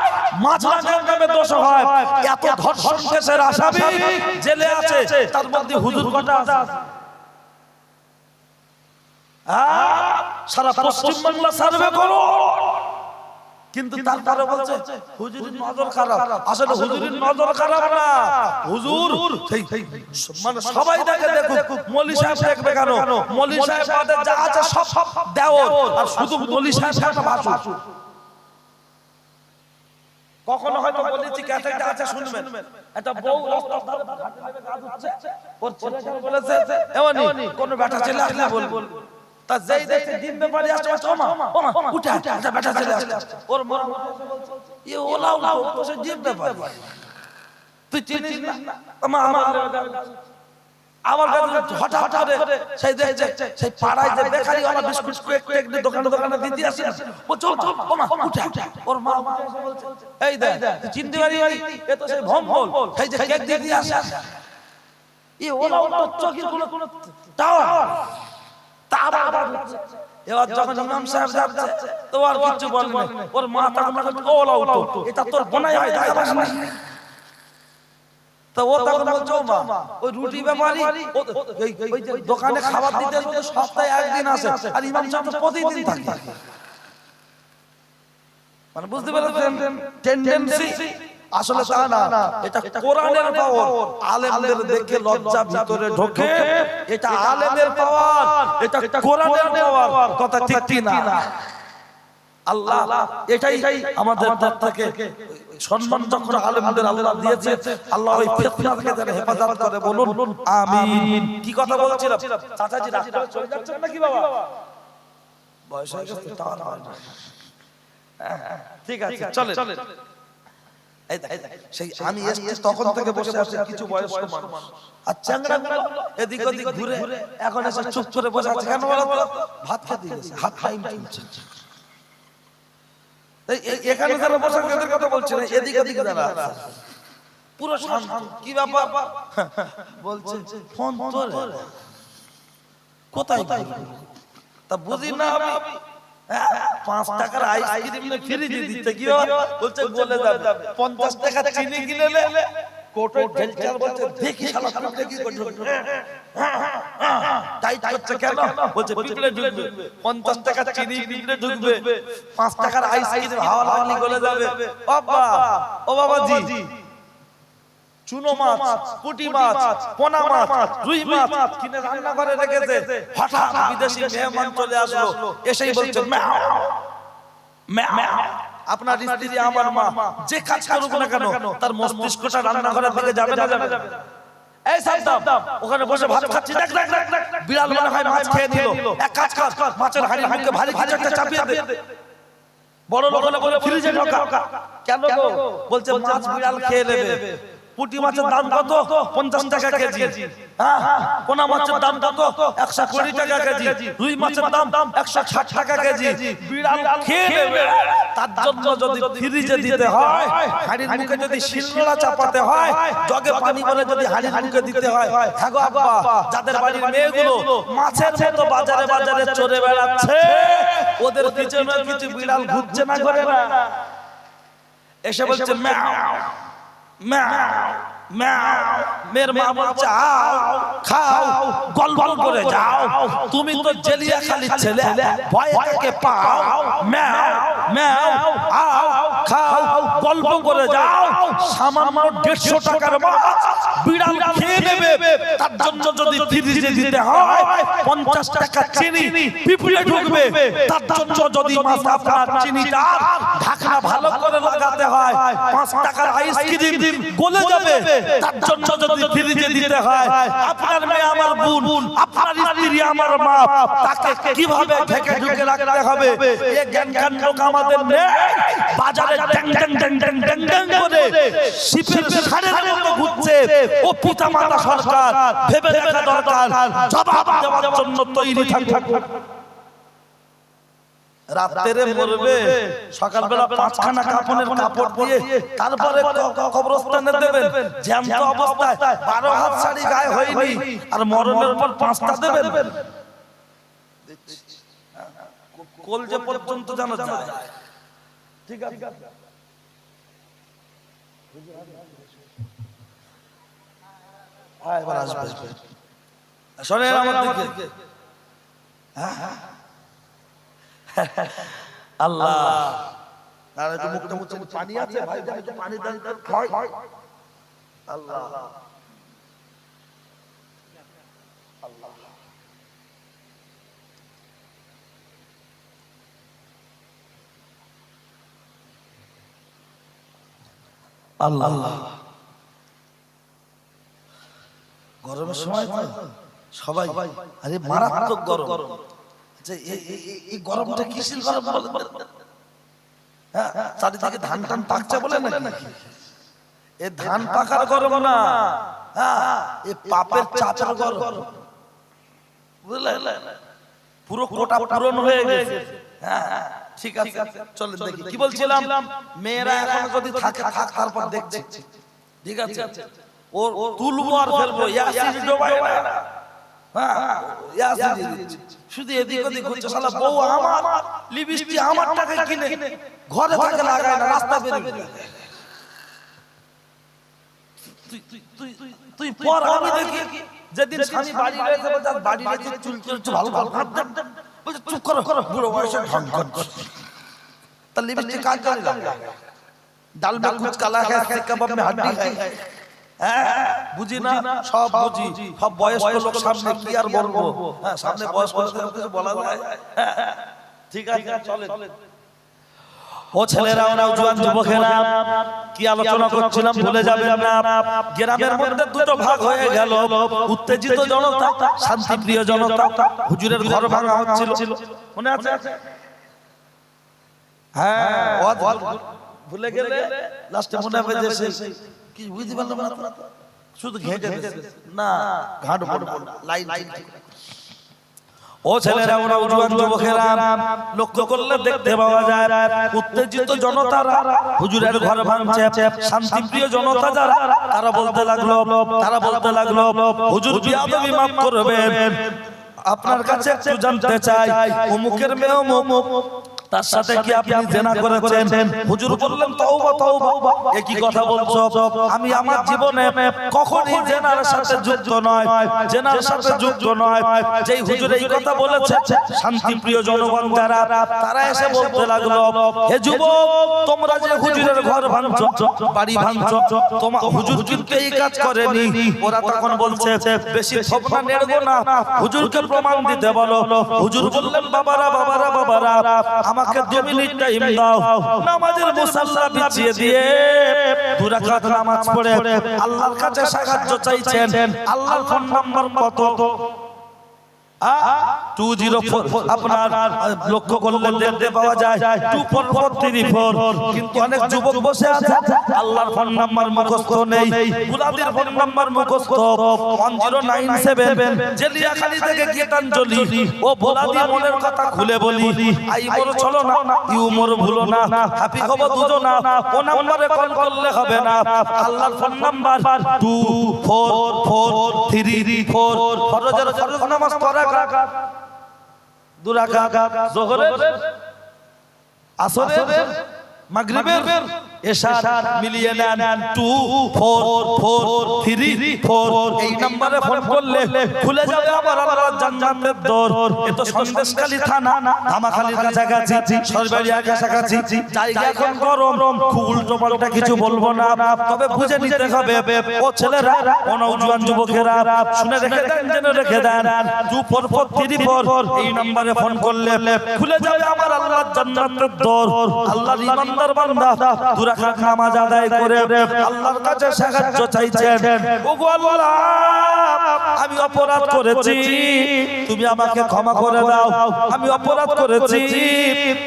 Speaker 1: মাছ রাখার নামে দোষ হয়। এত ধর্ষণ কেসের আসামি জেলে আছে, তার মধ্যে হুজুর কটা আছে? সারা পশ্চিম বাংলা সার্ভে করো, কিন্তু তারপরে বলছে হুজুরের নজর খারাপ। আসলে হুজুরের নজর খারাপ না, হুজুর মানে সবাই দেখে দেখুক, মৌলী সাহেব দেখবে কেন? মৌলী সাহেব যা আছে সব দেওর, আর শুধু মৌলী সাহেব ভাসু। কখনো হয়তো বলেছি ক্যাসেটে আছে শুনবেন, একটা বউ রাস্তার ধারে ঘাটে নেমে গা ধুচ্ছে, ওর ছেলেকে বলেছে এমনি কোন বেটা ছেলে আসলে বল, তা যেই দেখতে ডিম ব্যাপারে আসছে ওমা উঠে একটা বেটা ছেলে আসছে, ওর মা বলছে এ ওলা তো সে ডিম ব্যাপারে তুই চিনিস না? আমার কাছে হঠাৎ করে সেই দেখছে সেই পাড়ায় যে বেকারি ওরা বিস্কুট কেক দোকানে দিতে আসে, ও চল ওমা উঠে ওর মা বলছে এই দেখ তুই চিনতে পারি এ তো সেই ভম্বল, সেই যে কেক দিয়ে আসে এ ওলা চকির কোন টাওয়ার। এবার যখন ইমাম সাহেব যাচ্ছে তো আর কিছু বলে না, ওর মা তখন ওলা উঠো এটা তোর বোনাই হয় দেখা পাস না। তো ও তখন বলছে ও মা ওই রুটি ব্যাপারী ওই যে দোকানে খাবার দিতে সপ্তাহে একদিন আসে, আর ইমাম সাহেব তো প্রতিদিন থাকে। মানে বুঝতে পারছেন টেন্ডেন্সি? আসলে তা না, এটা কোরআনের পাওয়ার। আলেমদের দেখে লজ্জা ভিতরে ঢোকে, এটা আলেমের পাওয়ার, এটা কোরআনের পাওয়ার। কথা ঠিক না? আল্লাহ এটাই আমাদের থেকে সম্মান যখন আলেমদের আল্লাহ দিয়েছে, আল্লাহ ওই ফিতনা থেকে যেন হেফাজত করে, বলুন আমিন। কি কথা বলছিলাম? চাচাজি রাস্তা চলে যাচ্ছেন নাকি বাবা? বয়স হয়ে গেছে তা না, ঠিক আছে চলে। আমি তখন থেকে বসে বসে কিছু বয়স্ক মানুষ আর চ্যাংড়া এদিক ওদিক ঘুরে এখন এসে চুপ করে বসে আছে। কেন বলো তো? ভাত খেতে গেছে, হাত টাইম চলছে। এখানে যারা বসে এদের কথা বলছে না, এদিক ওদিক যারা পুরো শান্ত। কি ব্যাপার বলছে ফোন তোর কোথায়? তা বুঝি না আমি 5 টাকার আইসক্রিম ফ্রিজে দিতে কি বলছে বলে যাবে 50 টাকা চিনি কিনে নে কোটো ঢেলচাল বলছে দেখি শালা কোটে কি করছে টাইট করছে কেন? বলছে পিছলে ঢুকবে 50 টাকা চিনি পিছলে ঢুকবে 5 টাকার আইসক্রিম হাওয়া লাগলে গলে যাবে। ও বাবাজি চুনো মাছ, পুঁটি মাছ, পোনা মাছ, রুই মাছ কিনে রান্না করে রেখেছে। হঠাৎ বিদেশি মেহমান চলে আসলো, এসেই বলছে ম্যাও ম্যাও। আপনার স্ত্রী আমার মা, যে কাজ করুক না কেন তার মস্তিষ্কটা রান্নাঘরের দিকে যাবে না যাবে? এই সাদ্দাম ওখানে বসে ভাত খাচ্ছি, দেখ দেখ দেখ বিড়াল মনে হয় মাছ খেয়ে নিল, এক কাজ কর মাছের হাড়ির মুখে ভারী কিছু একটা চাপিয়ে দে। বড় লোক বলে ফ্রিজে ঢোকা। কেন গো? বলছে মাছ বিড়াল খেয়ে নেবে। পুঁটি মাছের দাম কত? 50 টাকা কেজি। পোনা মাছের দাম কত? 120 টাকা কেজি। রুই মাছের দাম 160 টাকা কেজি। বিড়াল খেয়ে নেবে, তার জন্য যদি ফ্রিজে দিতে হয়, হাড়ির মুখে যদি শিলনোড়া চাপাতে হয়, জগে পানি করে যদি হাড়ির মুখে দিতে হয়, হ্যাঁ গো আব্বা, যাদের বাড়ির মেয়েগুলো মাছের মতো বাজারে বাজারে চড়ে বেড়াচ্ছে, ওদের পিছনে কিছু বিড়াল ঘুরছে না করে না? এসে বলছে ম্যাও মেয়ের মা বলছে খাও, গল গল করে যাও, তুমি তো জেলিয়া খালি ছেলে, ভয় থেকে পাও, ম্যাও খাও, গল্প করে যাও। সামান্য 150 টাকার মাছ বিড়াল খেয়ে নেবে, তার জন্য যদি ফ্রিজে দিতে হয় 50 টাকা চিনি পিঁপড়ে ঢুকবে, তার জন্য যদি মাছ আপনার চিনিটা ঢাকনা ভালো করে লাগাতে হয়, 5 টাকার আইসক্রিম গলে যাবে, তার জন্য যদি ফ্রিজে দিতে হয়, আপনার মেয়ে আমার বোন, আপনার স্ত্রী আমার মা, তাকে কিভাবে ঢেকে ঢুকে রাখতে হবে এই জ্ঞান লোক আমাদের নেই। বাজারে ড্যাং ড্যাং ড্যাং ড্যাং ড্যাং ড্যাং করে শিপের ষাঁড়ের মতো ঘুরছে, ও পিতামাতা সরকার ভেবে দেখা দরকার, জবাব দেওয়ার জন্য তৈরি থাকুক। রাত্রে মরবে, সকালবেলা 5খানা কাপড়ের কাপড় দিয়ে তারপরে কবরস্থানে দেবেন, জ্যান্ত অবস্থায় 12 হাত শাড়ি গায়ে হয়নি, আর মরণের পর 5টা দেবেন। কলজে পর্যন্ত জানা যায়। ঠিক আছে, এবার আসবে, শোনেন আমার দিকে। আল্লাহ, আর একটু মুখটা মুছে পানি আছে ভাই, একটু পানি দেন খাই। আল্লাহ আল্লাহ আল্লাহ। গরমের সময় সবাই আরে মারাত্মক গরম। এই গরমটা কিসের গরম বলেন? হ্যাঁ, চারিদিকে ধান টান পাকছে বলে নাকি? এ ধান পাকার গরম না, হ্যাঁ, এ পাপের চাচার গরম, বুঝলেন? পুরো কোটা পূরণ হয়ে গেছে। হ্যাঁ ঠিক আছে, চলেন দেখি কি বলছিলাম। মেয়েরা এখন যদি থাকে থাক, তারপর দেখছি, ঠিক আছে? ও তুলবো আর ফেলবো, ইয়াসিন ডোবাই না, হ্যাঁ ইয়াসিন শুধু এদিক ওদিক ঘুরছে। শালা বউ আমার, লিপস্টিক আমার টাকায় কিনে ঘরে থাকে লাগায় না, রাস্তা বেরিয়ে। তুই পর আমি দেখি, যেদিন স্বামী বাড়ি রয়েছে বলছে বাড়ি রেখে চুল ভালো ভালো হাত দেন, বলছে চুপ করো, বুড়ো বয়সে ঢং ঢং করছে। তার লিপস্টিক কাজ করে ডাল মে কুছ কালা है, कबाब में हड्डी है। হ্যাঁ বুঝি না, সব বুঝি, সব বয়স্ক লোক সামনে কি আর বলবো? হ্যাঁ সামনে বয়স্ক লোকদের কিছু বলা যায়? ঠিক আছে চলে। ও ছেলেরা, নওজোয়ান যুবকেরা, কি আলোচনা করছিলাম ভুলে যাবেন না। গ্রামের মধ্যে দুটো ভাগ হয়ে গেল, উত্তেজিত জনতা, শান্তিপ্রিয় জনতা। হুজুরের ঘর ভাঙা হচ্ছিল, মনে আছে? হ্যাঁ ভুলে গেলে লাস্টে মনে হবে যে কি বুঝতে পারলাম না, শুধু ঘেঁটে না, ঘাট লাইন। ও ছেলেরা, নওজোয়ান যুবকেরা, লক্ষ্য করলে দেখতে পাওয়া যায় উত্তেজিত জনতারা হুজুরের ঘর ভাঙছে। শান্তিপ্রিয় জনতা যারা, তারা বলতে লাগলো হুজুর বিয়াদবি মাফ করবেন, আপনার কাছে একটু জানতে চাই, অমুকের মেয়ে অমুক, তার সাথে কি আপনি জেনা করেছেন? হুজুর বললেন তওবা তওবা, একই কথা বলছো? আমি আমার জীবনে কখনোই জেনার সাথে যুক্ত নয়, জেনার সাথে যুক্ত নয়। যেই হুজুর এই কথা বলেছে, শান্তিপ্রিয় জনগণ যারা, তারা এসে বলতে লাগলো, হে যুবক, তোমরা যে হুজুরের ঘর ভাঙছো, বাড়ি ভাঙছো, তোমার হুজুর কিন্তু এই কাজ করেনি। ওরা তখন বলছে বেশি থোপনা নেড়বো না, হুজুরকে প্রমাণ দিতে বলো। হুজুর বললেন বাবারা আমাকে 2 মিনিট টাইম দাও, নামাজের মুসাল্লা বিছিয়ে দিয়ে দুই রাকাত নামাজ পড়ে আল্লাহর কাছে সাহায্য চাইছেন, আল্লাহর ফোন নাম্বার কত? 204 আপনার লক্ষ্য করলে দেখতে পাওয়া যায় 24434। কিন্তু অনেক যুবক বসে আছে আল্লাহর ফোন নাম্বার মুখস্থ নেই, গুলাদের ফোন নাম্বার মুখস্থ 1097। জেলিয়াখালী থেকে গীতাঞ্জলি ও ভোলাদি মনের কথা খুলে বলি, আই মোর চলো না ইউ মোর ভুলো না, হ্যাপি খবর দুজো না, ও নম্বরে কল করলে হবে না। আল্লাহর ফোন নাম্বার 24434। ফরজের ফরজ নামাজ পড়া দু রাকাত, যোহরের, আসরের, মাগরিবের, এশার মিলিয়ে নেন 24434। এই নম্বরে ফোন করলে খুলে যাবে আবার আল্লাহর জান্নাতের দর। এ তো সন্দেশখালী থানা, ধামাখালীর কাছাকাছি, সরবেরিয়ার কাছাকাছি। জায়গা এখন গরম, খুব উল্টো পাল্টা কিছু বলবো না, তবে বুঝে নিতে হবে। ও ছেলেরা, ও নওজোয়ান যুবকেরা, শুনে রেখে দেন, জেনে রেখে দেন 24434। এই নম্বরে ফোন করলে খুলে যাবে আমার আল্লাহর জান্নাতের দর। আল্লাহর ইমানদার বান্দা দু রাকাত নামাজ আদায় করে আল্লাহর কাছে সাহায্য চাইছেন। ওগো আল্লাহ, আমি অপরাধ করেছি, তুমি আমাকে ক্ষমা করে দাও। আমি অপরাধ করেছি,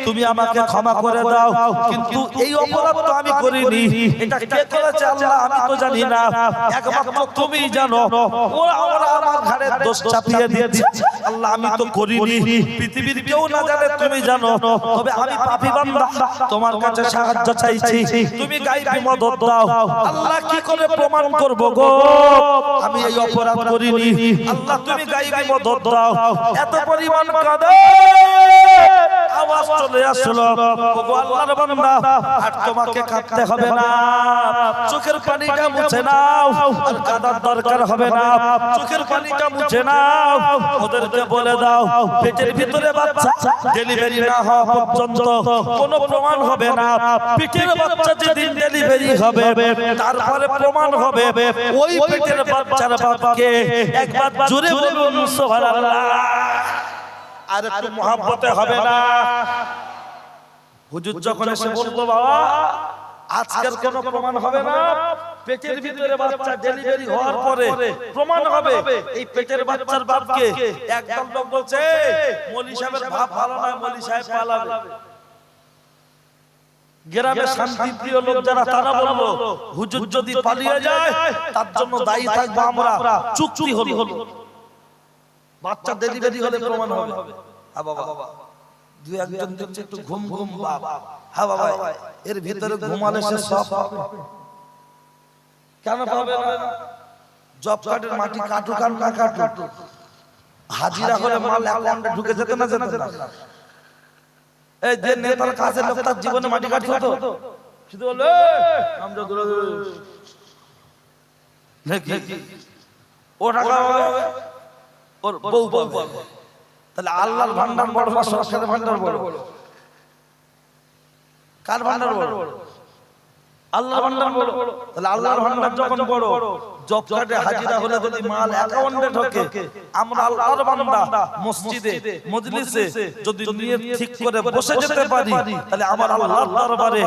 Speaker 1: তুমি আমাকে ক্ষমা করে দাও। কিন্তু এই অপরাধ তো আমি করিনি, এটা কে করেছে আল্লাহ আমি তো জানি না, একমাত্র তুমিই জানো। ওরা আমার ঘাড়ে দোষ চাপিয়ে দিয়েছে আল্লাহ, আমি তো করিনি, পৃথিবীর কেউ না জানে, তুমি জানো। তবে আমি পাপী বান্দা, তোমার কাছে সাহায্য চাইছি, তুমি গায়বী মদদ দাও। আল্লাহ কি করে প্রমাণ করব গো আমি এই অপরাধ করিনি? আল্লাহ তুমি গায়বী মদদ দাও। এত পরিমাণ কাঁদে, আওয়াজ চলে আসলো, ওগো আল্লাহর বান্দা, আর তোমাকে কাঁদতে হবে না, চোখের পানিটা মুছে নাও, আর কাঁদার দরকার হবে না, চোখের পানিটা মুছে নাও। ওদেরকে বলে দাও পেটের ভিতরে বাচ্চা ডেলিভারি না হওয়া পর্যন্ত কোনো প্রমাণ হবে না। পেটের বাচ্চা যেদিন ডেলিভারি হবে তারপরে প্রমাণ হবে। ওই পেটের বাচ্চার বাপকে একবার জোরে বলুন সুবহানাল্লাহ। আর একটু মহব্বতে হবে না? হুজুর যখন এসে বলল বাবা আজকের কোনো প্রমাণ হবে না, পেটের ভিতরে বাচ্চা ডেলিভারি হওয়ার পরে প্রমাণ হবে এই পেটের বাচ্চার বাপকে। একদম লোক বলছে মৌলী সাহেবের ভাব ভালো না, মৌলী সাহেব পালাবে। গ্রামে শান্তিপ্রিয় লোক যারা তারা বললো হুজুর যদি পালিয়ে যায় তার জন্য দায়ী থাকবো আমরা, চুক্তি হলো, বাচ্চা ডেলিভারি হলে প্রমাণ হবে। হ্যাঁ বাবা, দুই একজন দেখছে একটু ঘুম ঘুম বাপ, হ্যাঁ বাবা এর ভিতরে ঘুমালে সে সব কেন পাবে না? জব কার্ডের মাটি কাটুক আর না কাটুক, হাজিরা হলে মাল অ্যাকাউন্টে ঢুকে যেতে না যেতে না। এই যে নেতার কাজের লোক তার জীবনে মাটি কাটছে তো শুধু বলে আমরা ও টাকা ওর বউ পাবে। তাহলে আল্লাহর ভান্ডার বড় না সরকারের ভান্ডার বড়? কার ভান্ডার বড়? আল্লাহর ভান্ডার বড়। তাহলে আল্লাহর ভান্ডার যখন বড়, জব কার্ডে হাজিরা হলে যদি মাল অ্যাকাউন্টে ঢোকে, আমরা আল্লাহর বান্দা মসজিদে মজলিসে যদি নিয়ত ঠিক করে বসে যেতে পারি, তাহলে আমার আল্লাহর দরবারে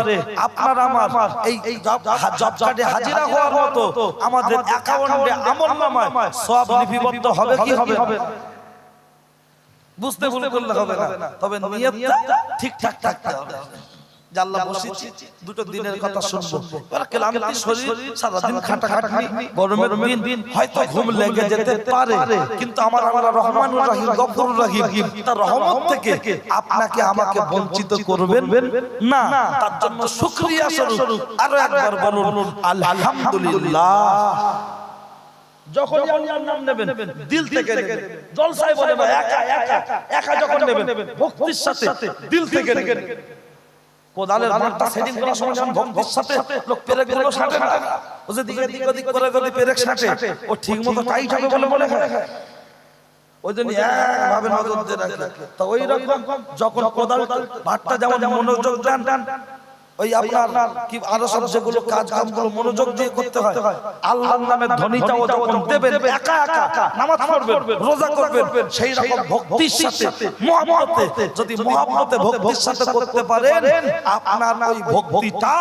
Speaker 1: আপনার আমার এই জব কার্ডে হাজিরা হওয়ার মতো আমাদের অ্যাকাউন্টে আমলনামায় সব লিপিবদ্ধ হবে কি হবে? বুঝতে ভুল করলে হবে না, তবে নিয়তটা ঠিকঠাক থাকতে হবে। আল্লাহ বসেছি দুটো দিনের কথা শুনবো, ক্লান্তি শরীর, সারাদিন খাটাখাটনি, গরমের দিন, হয়তো ঘুম লেগে যেতে পারে, কিন্তু আমার আল্লাহ রহমানুর রহিম গফুরুর রহিম, তার রহমত থেকে আপনাকে আমাকে বঞ্চিত করবেন না। তার জন্য শুকরিয়া স্বরূপ আরো একবার বলুন আলহামদুলিল্লাহ। যখন আল্লাহর নাম নেবেন দিল থেকে নেবেন, জলসায় বলে না, একা যখন নেবেন ভক্তির সাথে দিল থেকে নেবেন। কোদালের মাথা সেটিং করার সময় ভক্তির সাথে লোক পেরেক গুলো সাটে না, ও যে দিকে দিক ওদিক করে যদি পেরেক সাটে ও ঠিকমতো টাইট হবে বলে মনে হয়, ওই জন্য একভাবে নজর দিয়ে রাখে। তো ওই রকম যখন কোদাল ভাতটা যেমন মনোযোগ দেন ওই আপনার কি আরো সব যেগুলো কাজ কামগুলো মনোযোগ দিয়ে করতে হয়, আল্লাহর নামে ধ্বনিটাও যখন দেবেন একা একা নামাজ পড়বেন, রোজা করবেন, সেই রকম ভক্তির সাথে মুহাব্বতে, যদি মুহাব্বতে ভক্তির সাথে করতে পারেন, আপনার ওই ভক্তিটা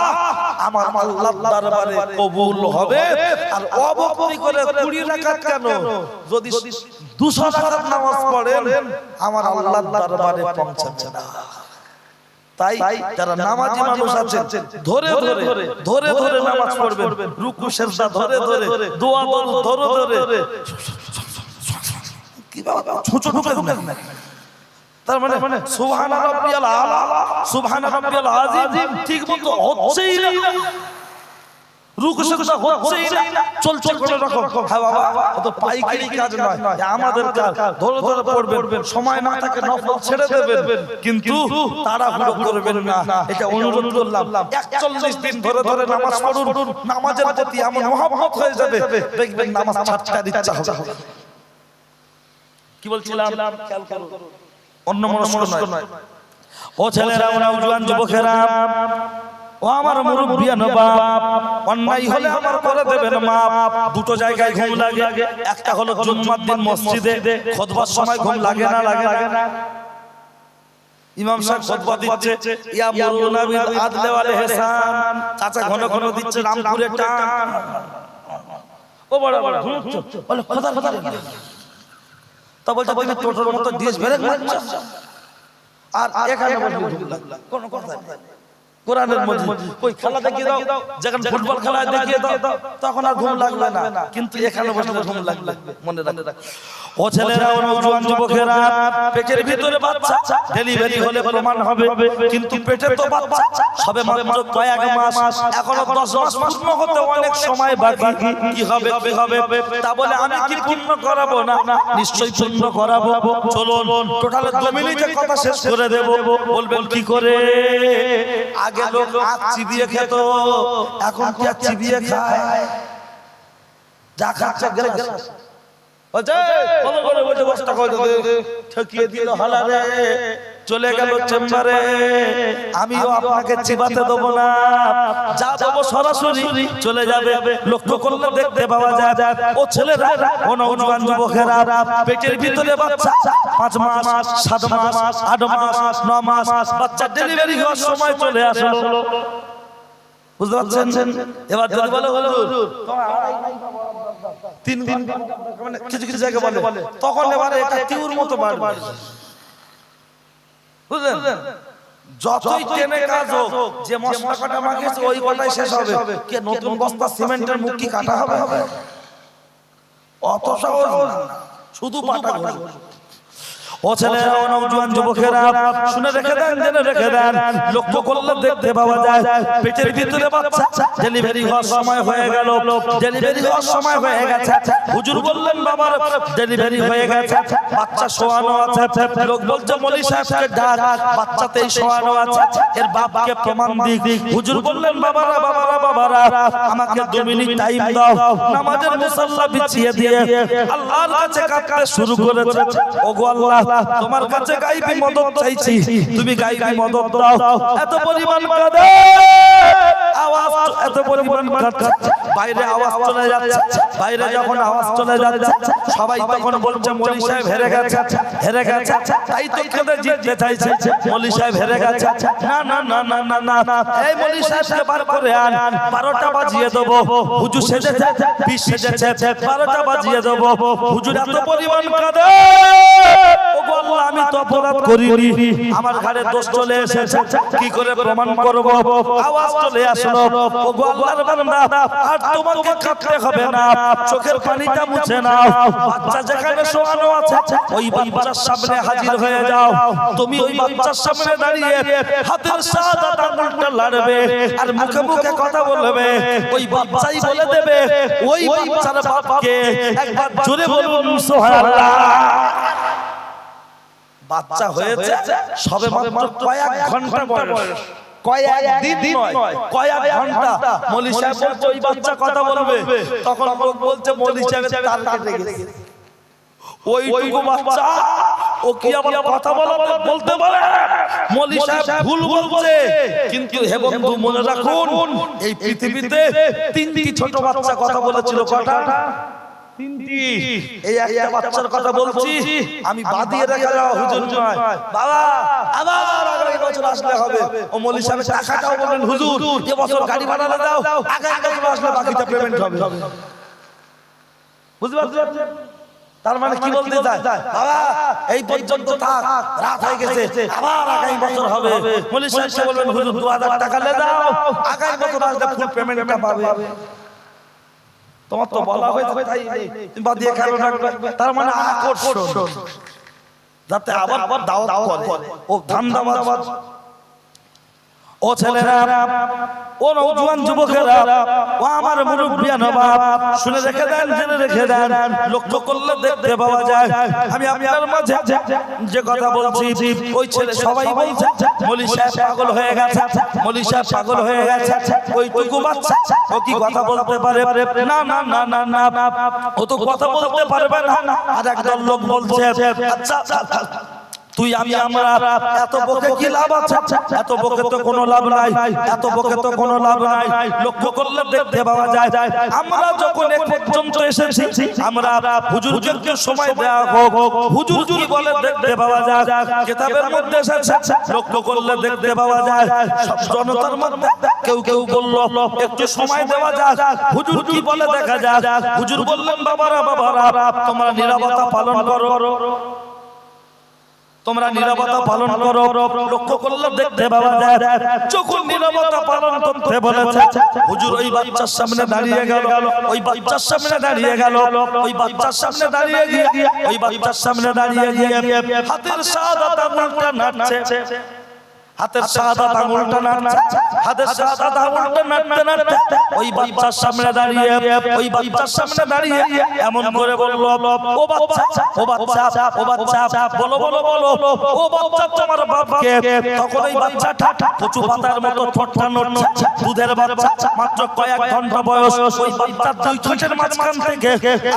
Speaker 1: আমার আল্লাহর দরবারে কবুল হবে। আর অভক্তি করে 20 রাকাত কেন, যদি 200 রাকাত নামাজ পড়েন আমার আল্লাহর দরবারে পৌঁছাবে না। তাই যারা নামাজি মানুষ আছেন ধরে ধরে নামাজ পড়বেন, রুকু সিজদা ধরে দোয়া ধরে কি বাবা ছোট ঢুকে না, তার মানে সুবহানা রাব্বিয়াল আলা সুবহানা রাব্বিয়াল আযীম ঠিক মতো হচ্ছেই না, রুকু সিজদা হচ্ছেই না, চলছে কোন রকম। হ্যাঁ বাবা তো পাইকারি কাজ নয়, আমাদের কাজ ধরে পড়বেন, সময় না থাকে নফল ছেড়ে দেবেন, কিন্তু তাড়াহুড়ো করবেন না, এটা অনুরোধ করলাম। 41 দিন ধরে নামাজ পড়ুন, নামাজের প্রতি এমন মহব্বত হয়ে যাবে, দেখবেন নামাজ ছাড়তে ইচ্ছা হবে। কি বলছিলাম খেয়াল করুন, অন্য মনস্ক নয়। ও ছেলেরা, ও নওজোয়ান যুবকেরা, ও আমার মুরব্বিয়ান বাপ, অন্যায় হলে আমার করে দেবেন মাপ। দুটো জায়গায় ঘুম লাগে, একটা হলো জুম্মার দিন মসজিদে খুতবার সময় ঘুম লাগে না ইমাম সাহেব খুতবা দিচ্ছে, ইয়া মুরুনা বিল আদলি ওয়াল ইহসান, চাচা ঘন ঘন দিচ্ছে রামপুরে টান, ও বড় ঘুমছো বলে খোদা তা বলতে তুমি টোটোর মতো ডিস বেরেক মারছো, আর এখানে বসে কোন কথা নেই। কোরআনের মধ্যে কই খেলা দেখিয়ে দাও, যখন ফুটবল খেলা দেখিয়ে দাও তখন আর ঘুম লাগবে না, কিন্তু এখানে বসলে ঘুম লাগবে, মনে রাখ। ও ছেলেরা, ও নওজোয়ান যুবকেরা, পেটের ভিতরে বাচ্চা ডেলিভারি হলে প্রমাণ হবে, কিন্তু পেটে তো বাচ্চা সবে মাত্র কয়েক মাস, এখনো 10 মাস পূর্ণ হতে অনেক সময় বাকি। কি হবে তা বলে আমি কি পূর্ণ করাবো না? নিশ্চয়ই পূর্ণ করাবো। চলুন টোটাল 2 মিনিটে কথা শেষ করে দেব। বলবেন কি করে? আগে লোক আখ চিবিয়ে খেত, এখন কি আর চিবিয়ে খায়? যা খাচ্ছে গ্লাস চলে গেল চেম্বারে, আমিও আপনাকে চিবাতে দেবো না, যা দেবো সরাসরি চলে যাবে। লক্ষ্য করলে দেখতে পাওয়া যায়, ও ছেলেরা, ও নওজোয়ান যুবকেরা, পেটের ভিতরে বাচ্চা 5 মাস 7 মাস 8 মাস 9 মাস বাচ্চা ডেলিভারি হওয়ার সময় চলে আসলো, বুঝতে পারছেন? এবার যদি বলে হুজুর 3 দিন, মানে কিছু জায়গা বলে, তখন এবারে এটা তিউর মতো বাড়বে, বুঝলেন? যতই টেনে কাজ হোক, যে মশলা কাটা মাখিয়েছে ওই কটাই শেষ হবে, কি নতুন বস্তা সিমেন্টের মুখ কি কাটা হবে? অত সহজ না, শুধু পাটা ঘষো। ও ছেলেরা, ও নওজোয়ান যুবকেরা, শুনে রেখে দেন, জেনে রেখে দেন। লক্ষ্য করলে দেখতে পাওয়া যায়, পেটের ভিতরে বাচ্চা ডেলিভারি হওয়ার সময় হয়ে গেল, ডেলিভারি হওয়ার সময় হয়ে গেছে। হুজুর বললেন বাবার ডেলিভারি হয়ে গেছে, বাচ্চা শোয়ানো আছে। লোক বলছে মলি সাহেবকে ডাক, বাচ্চাতেই শোয়ানো আছে, এর বাপকে প্রমাণ দিক। হুজুর বললেন বাবারা আমাকে 2 মিনিট টাইম দাও। নামাজের মুসাল্লা বিছিয়ে দিয়ে আল্লাহর কাছে কাঁদতে শুরু করেছে, ওগো আল্লাহ, তোমার কাছে গায়বী মদদ চাইছি, তুমি গায়বী মদদ দাও। এত পরিমাণ কাঁদে, আওয়াজ এত পরিমাণ কাঁদছে, বাইরে আওয়াজ চলে যাচ্ছে। বাইরে যখন আওয়াজ চলে যাচ্ছে, সবাই তখন বলছে মলি সাহেব হেরে গেছে, তাই তো কেঁদে জিততে চাইছে, মলি সাহেব হেরে গেছে। না, এই মলি সাহেবকে বার করে আন, 12টা বাজিয়ে দেবো। হুজুর সেজেছে, 20 সেজেছে, 12টা বাজিয়ে দেবো। হুজুর এত পরিমাণ কাঁদে, আমি তো অপরাধ করিনি, আমার ঘাড়ে দোষ চলে এসেছে, কি করে প্রমাণ করব? আওয়াজ চলে আসলো, ওগো আল্লাহর বান্দা, আর তোমাকে কাঁদতে হবে না, চোখের পানিটা মুছে নাও। বাচ্চা যেখানে শোয়ানো আছে ওই বাচ্চার সামনে হাজির হয়ে যাও। তুমি ওই বাচ্চার সামনে দাঁড়িয়ে হাতের শাহাদাত আঙ্গুলটা লাড়বে আর মুখে মুখে কথা বলবে। ওই বাচ্চাই বলে দেবে ওই বাচ্চার বাপকে। একবার জোরে বলুন সুবহানাল্লাহ। বাচ্চা হয়েছে সবে মাত্র কয়েক ঘন্টা বয়স, কয়েক দিন নয়, কয়েক ঘন্টা। মলি সাহেব বলছে ওই বাচ্চা কথা বলবে, তখন লোক বলছে মলি সাহেবের তার কেটে গেছে। ওইটুকু বাচ্চা ও কি আবার কথা বলতে পারে? মৌলী সাহেব ভুল বলছে, কিন্তু হে বন্ধু মনে রাখুন এই পৃথিবীতে তিনটি ছোট বাচ্চা কথা বলেছিল, কটা? তিনটি। এই একটা বাচ্চার কথা বলছি, আমি বাদিয়ে রেখে যাও হুজুর নয় বাবা, আবার আগামী বছর আসলে হবে। ও মৌলী সাহেব টাকাটাও বলেন হুজুর এ বছর গাড়ি ভাড়া দাও, আগামী বছর আসলে বাকিটা পেমেন্ট হবে। বুঝতে পারছেন? তার মানে কি বলতে চায়, বাবা এই পর্যন্ত থাক, রাত হয়ে গেছে, আবার আগামী বছর হবে। মৌলী সাহেব বলবেন হুজুর 2000 টাকা লে দাও, আগামী বছর আসলে ফুল পেমেন্টটা পাবে। তোমার তো বলা হয়েছে তাই তুমি বাদিয়ে খেলো রাখবে, তার মানে আকর্ষণ, যাতে আবার দাওয়াত করে। ও ধান্দাবাজ, ও ছেলেরা, ও নওজোয়ান যুবকেরা, ও আমার মুরব্বিয়ান বাপ, শুনে রেখে দেন, জেনে রেখে দেন, লক্ষ্য করলে দেখতে পাওয়া যায় আমি আপনার মাঝে যে কথা বলছি, ওই ছেলে সবাই বলছে মৌলী সাহেব পাগল হয়ে গেছে, মৌলী সাহেব পাগল হয়ে গেছে। ওইটুকু বাচ্চা ও কি কথা বলতে পারে? না না না না না, ও তো কথা বলতে পারবে না। আর একদল লোক বলছে আচ্ছা তুই আমি আমরা এত বকে কি লাভ আছে? এত বকে তো কোনো লাভ নাই, এত বকে তো কোনো লাভ নাই। লক্ষ্য করলে দেখতে পাওয়া যায় আমরা যখন এক পর্যন্ত এসেছি, আমরা হুজুরকে একটু সময় দেয়া হোক, হুজুর কি বলে দেখতে পাওয়া যায়। কিতাবের মধ্যে এসেছে, লক্ষ্য করলে দেখতে পাওয়া যায় সব জনতার মধ্যে কেউ কেউ বলল একটু সময় দেওয়া যাক, হুজুর কি বলে দেখা যাক। হুজুর বললেন বাবারা তোমরা নীরবতা পালন করো, তোমরা নীরবতা পালন করো। লক্ষ্য করলে দেখতে পাওয়া যায় যখন নীরবতা পালন করতে বলেছে, হুজুর ওই বাচ্চার সামনে দাঁড়িয়ে গেল, ওই বাচ্চার সামনে দাঁড়িয়ে গেল, ওই বাচ্চার সামনে দাঁড়িয়ে গিয়ে, ওই বাচ্চার সামনে দাঁড়িয়ে গিয়ে হাতের শাহাদাত আঙুলটা নাড়ছে, হাতের শাহাদাত আঙুলটা নাড়ছে, হাতের শাহাদাত আঙুলটা নাড়তে নাড়তে ওই বাচ্চার সামনে দাঁড়িয়ে, ওই বাচ্চার সামনে দাঁড়িয়ে এমন করে বলল, ও বাচ্চা, ও বাচ্চা, ও বাচ্চা, বলো বলো বলো, ও বাচ্চা তোমার বাপকে। তখন ওই বাচ্চাটা কচু পাতার মতো ঠোঁটটা নড়ছে, দুধের বাচ্চা, মাত্র কয়েক ঘন্টা বয়স। ওই বাচ্চার দুই ঠোঁটের মাঝখান থেকে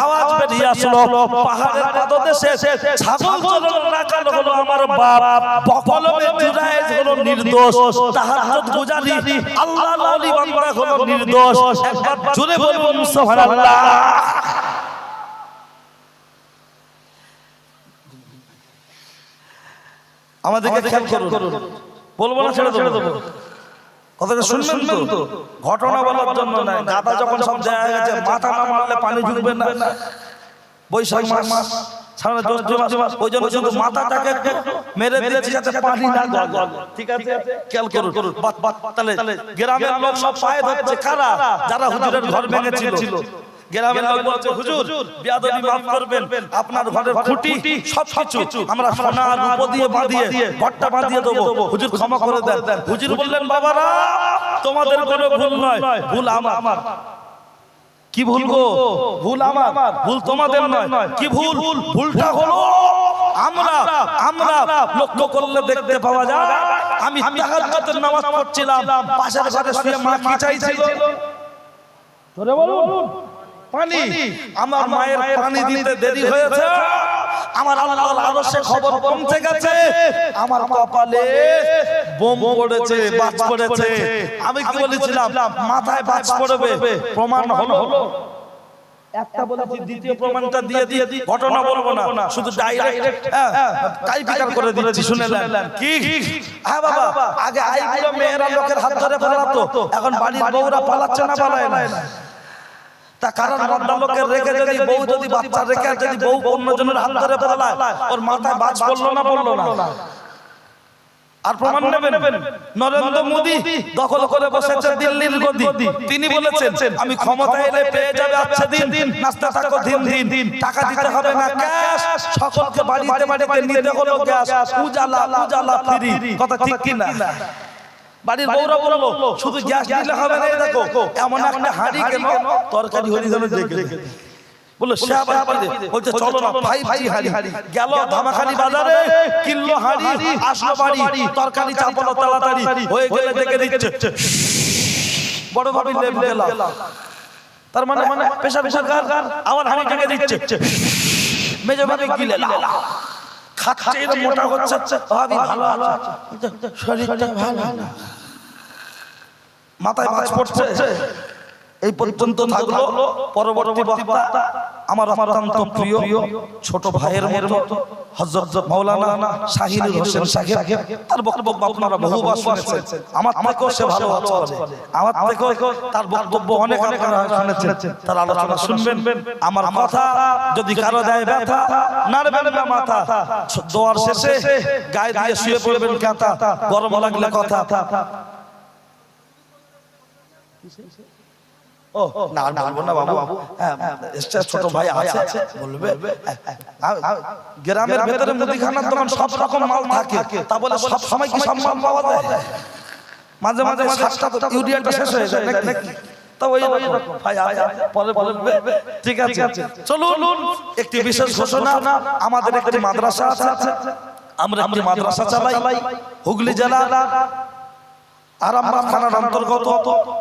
Speaker 1: আওয়াজ বেরিয়ে আসলো, পাহাড়ের পাদদেশে ছাগল চলন রাখাল হলো আমার বাপ, বকলমে জুরায়েজ হলো নির্দোষ, তাহাজ্জুদ গুজারি আল্লাহর ওলি বান্দা হলো নির্দোষ। একবার জোরে বলুন সুবহানাল্লাহ। আমাদেরকে খেয়াল করুন, বলবো না ছেড়ে দেবো, কথাটা শুনবেন তো? ঘটনা বলার জন্য নয়, গাদা যখন সব জায়গায় গেছে, মাথা না মারলে পানি ঢুকবে না। বৈশাখ মাস সামনে জ্যৈষ্ঠ মাস, ওই জন্য শুধু মাথাটাকে মেরে দিয়েছি যাতে পানি না গলে। ঠিক আছে, খেয়াল করুন। তাহলে গ্রামের লোক সব পায়ে ধরছে, কারা? যারা হুজুরের ঘর ভেঙেছিল। গ্রামের লোক বলছে হুজুর বেয়াদবি মাফ করবেন, আপনার ঘরের খুঁটি সবকিছু আমরা সোনা রূপো দিয়ে বাঁধিয়ে ঘরটা বাঁধিয়ে দেবো, হুজুর ক্ষমা করে দেন। হুজুর বললেন বাবারা তোমাদের কোনো ভুল নয়, ভুল আমার। কি ভুল গো? ভুল আমার, ভুল তোমাদের নয়। কি ভুল? ভুলটা হলো আমরা লক্ষ্য করলে দেখতে পাওয়া যায় আমি তাহাজ্জুদের নামাজ পড়ছিলাম, পাশের ঘরে শুয়ে মা কি চাইছিল? ধরে বলুন পানি। আমার মায়ের পানি দিতে দেরি হয়েছে, আমার আল্লাহর আরশে খবর পৌঁছে গেছে, আমার কপালে বোম পড়েছে, বাজ পড়েছে। আমি কি বলেছিলাম মাথায় বাজ পড়বে, প্রমাণ হলো একটা বলেছি, দ্বিতীয় প্রমাণটা দিয়ে ঘটনা বলবো না, শুধু ডাইরেক্ট টাইপিকাল করে দিচ্ছি, শুনে নেন। কি? হ্যাঁ বাবা, আগে আইগুলো মেয়েরা লোকের হাত ধরে পালাতো, এখন বাড়ির বউরা পালাচ্ছে না, পালায় না। তা কারণ মদ্দা লোকের রেখে যদি বউ, যদি বাচ্চা রেখে যদি বউ অন্যজনের হাত ধরে পালায়, ওর মাথায় বাজ পড়লো না, পড়লো না? আর প্রমাণ নেবেন, নরেন্দ্র মোদি দখল করে বসেছে দিল্লির গদি। তিনি বলেছেন আমি ক্ষমতা এলে পেয়ে যাবে আচ্ছা দিন, নাস্তা থাকো দিন দিন, টাকা দিতে হবে না, ক্যাশ, সকলকে বাড়িতে বাড়িতে নিতে হলো গ্যাস, উজালা উজালা ফ্রি। কথা ঠিক কি না? বাড়ির বউরা বললো শুধু গ্যাস দিলে হবে না, দেখো এমন একটা হাঁড়ি কেন তরকারি হলি যেন দেখে বললো সে আবার বলছে চলো না 5G হাঁড়ি। গেল ধামাখালি বাজারে, কিনলো হাঁড়ি, আসলো বাড়ি, তরকারি চাপালো তাড়াতাড়ি হয়ে গেলে দেখে দিচ্ছে বড় ভাবি লেবু গেলাম। তার মানে পেশা গার আবার হাঁড়ি ঢেকে দিচ্ছে, মেজো ভাবি গিলে খাচ্ছে এরকম মোটা হচ্ছে, ভাবি ভালো আছে, শরীরটা ভালো না, মাথায় মাছ পড়ছে। এই পর্যন্ত থাকলো। পরবর্তী বক্তা আমার অত্যন্ত প্রিয় ছোট ভাইয়ের মতো হযরত মাওলানা শাহিনুর হোসেন সাহেব। তার বক্তব্য আপনারা বহুবার শুনেছেন, আমার থেকেও সে ভালো আছে, আমার থেকেও তার বক্তব্য অনেক আপনারা শুনেছেন। তার আলোচনা শুনবেন। আমার কথা যদি কারো দেয় ব্যথা, নাড়বেন না মাথা, দোয়ার শেষে গায়ে দিয়ে শুয়ে পড়বেন কাঁথা, গরম লাগলে কথা। ও না না না বাবু, ছোট ভাই আছে বলবে। গ্রামের ভেতরে মুদিখানার দোকান সব রকম মাল থাকে, তা বলে সব সময় কি সব মাল পাওয়া যায়? মাঝে মাঝে ইউরিয়াটা শেষ হয়ে যায় নাকি? তা ওই ভাই পরে বলবে। ঠিক আছে, চলুন একটি বিশেষ ঘোষণা। আমাদের একটি মাদ্রাসা আছে, আমরা একটি মাদ্রাসা চালাই হুগলি জেলা আরামবাগ থানার অন্তর্গত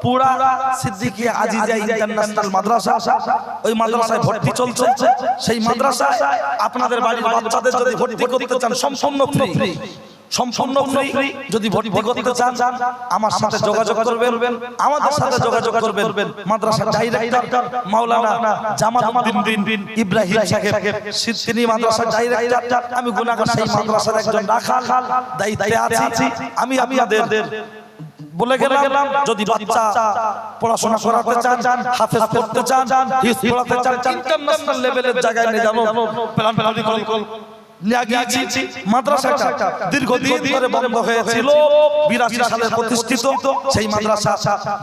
Speaker 1: পুরা সিদ্দিকিয়া আজিজা ইন্টারন্যাশনাল মাদ্রাসা। ওই মাদ্রাসায় ভর্তি চলছে। সেই মাদ্রাসায় আপনাদের বাড়ির বাচ্চাদের যদি ভর্তি করতে চান সম্পূর্ণ ফ্রি, সম্পূর্ণ ফ্রি। যদি ভর্তি করতে চান আমার সাথে যোগাযোগ করবেন, আমাদের সাথে যোগাযোগ করবেন। মাদ্রাসার ডাইরেক্টর মাওলানা জামালউদ্দিন বিন ইব্রাহিম সাহেব, তিনি মাদ্রাসার ডাইরেক্টর। আমি গুনাহগার সেই মাদ্রাসার একজন রাখাল দায়িত্বে আছি। আমি আপনাদের বলে গেলাম, যদি বাচ্চা পড়াশোনা করাতে চান, হাফেজ করতে চান, হিফজ পড়াতে চান, ইন্টারন্যাশনাল লেভেলের জায়গায় নিয়ে যাবো, প্ল্যান মাদ্রাসাটা দীর্ঘদিন ধরে বন্ধ হয়েছিল, 82 সালে প্রতিষ্ঠিত। সেই মাদ্রাসা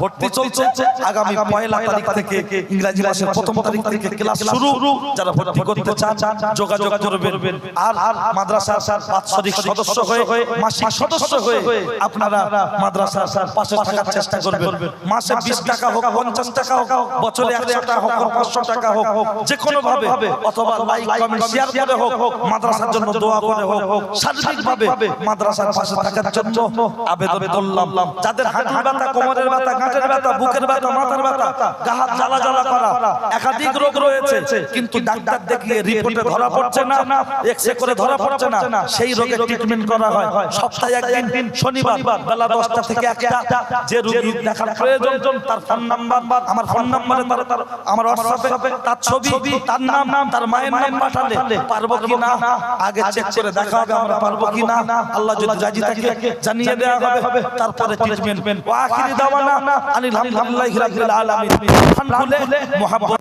Speaker 1: ভর্তি চলছে। আগামী 1 তারিখ থেকে ইংরেজি মাসের 1 তারিখ থেকে ক্লাস শুরু। যারা ভর্তি করতে চান যোগাযোগ করবেন। আর মাদ্রাসার বাৎসরিক সদস্য হয়ে, মাসিক সদস্য হয়ে আপনারা মাদ্রাসার পাশে থাকার চেষ্টা করবেন। মাসে 20 টাকা হোক, 50 টাকা হোক, বছরে 100 টাকা হোক, 500 টাকা হোক, যে কোনো ভাবে, অথবা লাইক কমেন্ট শেয়ার করে হোক, মাদ্রাসার জন্য দোয়া করে হোক, সার্বিকভাবে মাদ্রাসার পাশে থাকার জন্য আবেদন করলাম। যাদের হাঁটুর ব্যথা, কোমরের ব্যথা, গাঁটের ব্যথা, বুকের ব্যথা, মাথার ব্যথা, গা হাত জ্বালা জ্বালা করা, একাধিক রোগ রয়েছে, কিন্তু ডাক্তার দেখিয়ে রিপোর্টে ধরা পড়ছে না, এক্সরে করে ধরা পড়ছে না, সেই রোগের ট্রিটমেন্ট করা হয় সপ্তাহে একদিন শনিবার বেলা 10টা থেকে 1টা। যে রোগী দেখার প্রয়োজন তার ফোন নাম্বার, আমার ফোন নাম্বারে আমার হোয়াটসঅ্যাপে তার ছবি, তার নাম, তার মায়ের নাম পাঠালে পারবো কি না আগে চেক করে দেখা হবে, আমরা পারবো কি না। আল্লাহ যদি রাজি থাকে জানিয়ে দেওয়া হবে, তারপরে ট্রিটমেন্ট। ওয়া আখিরি দাওয়ানা আলহামদুলিল্লাহি রাব্বিল আলামিন। মুহাব্বত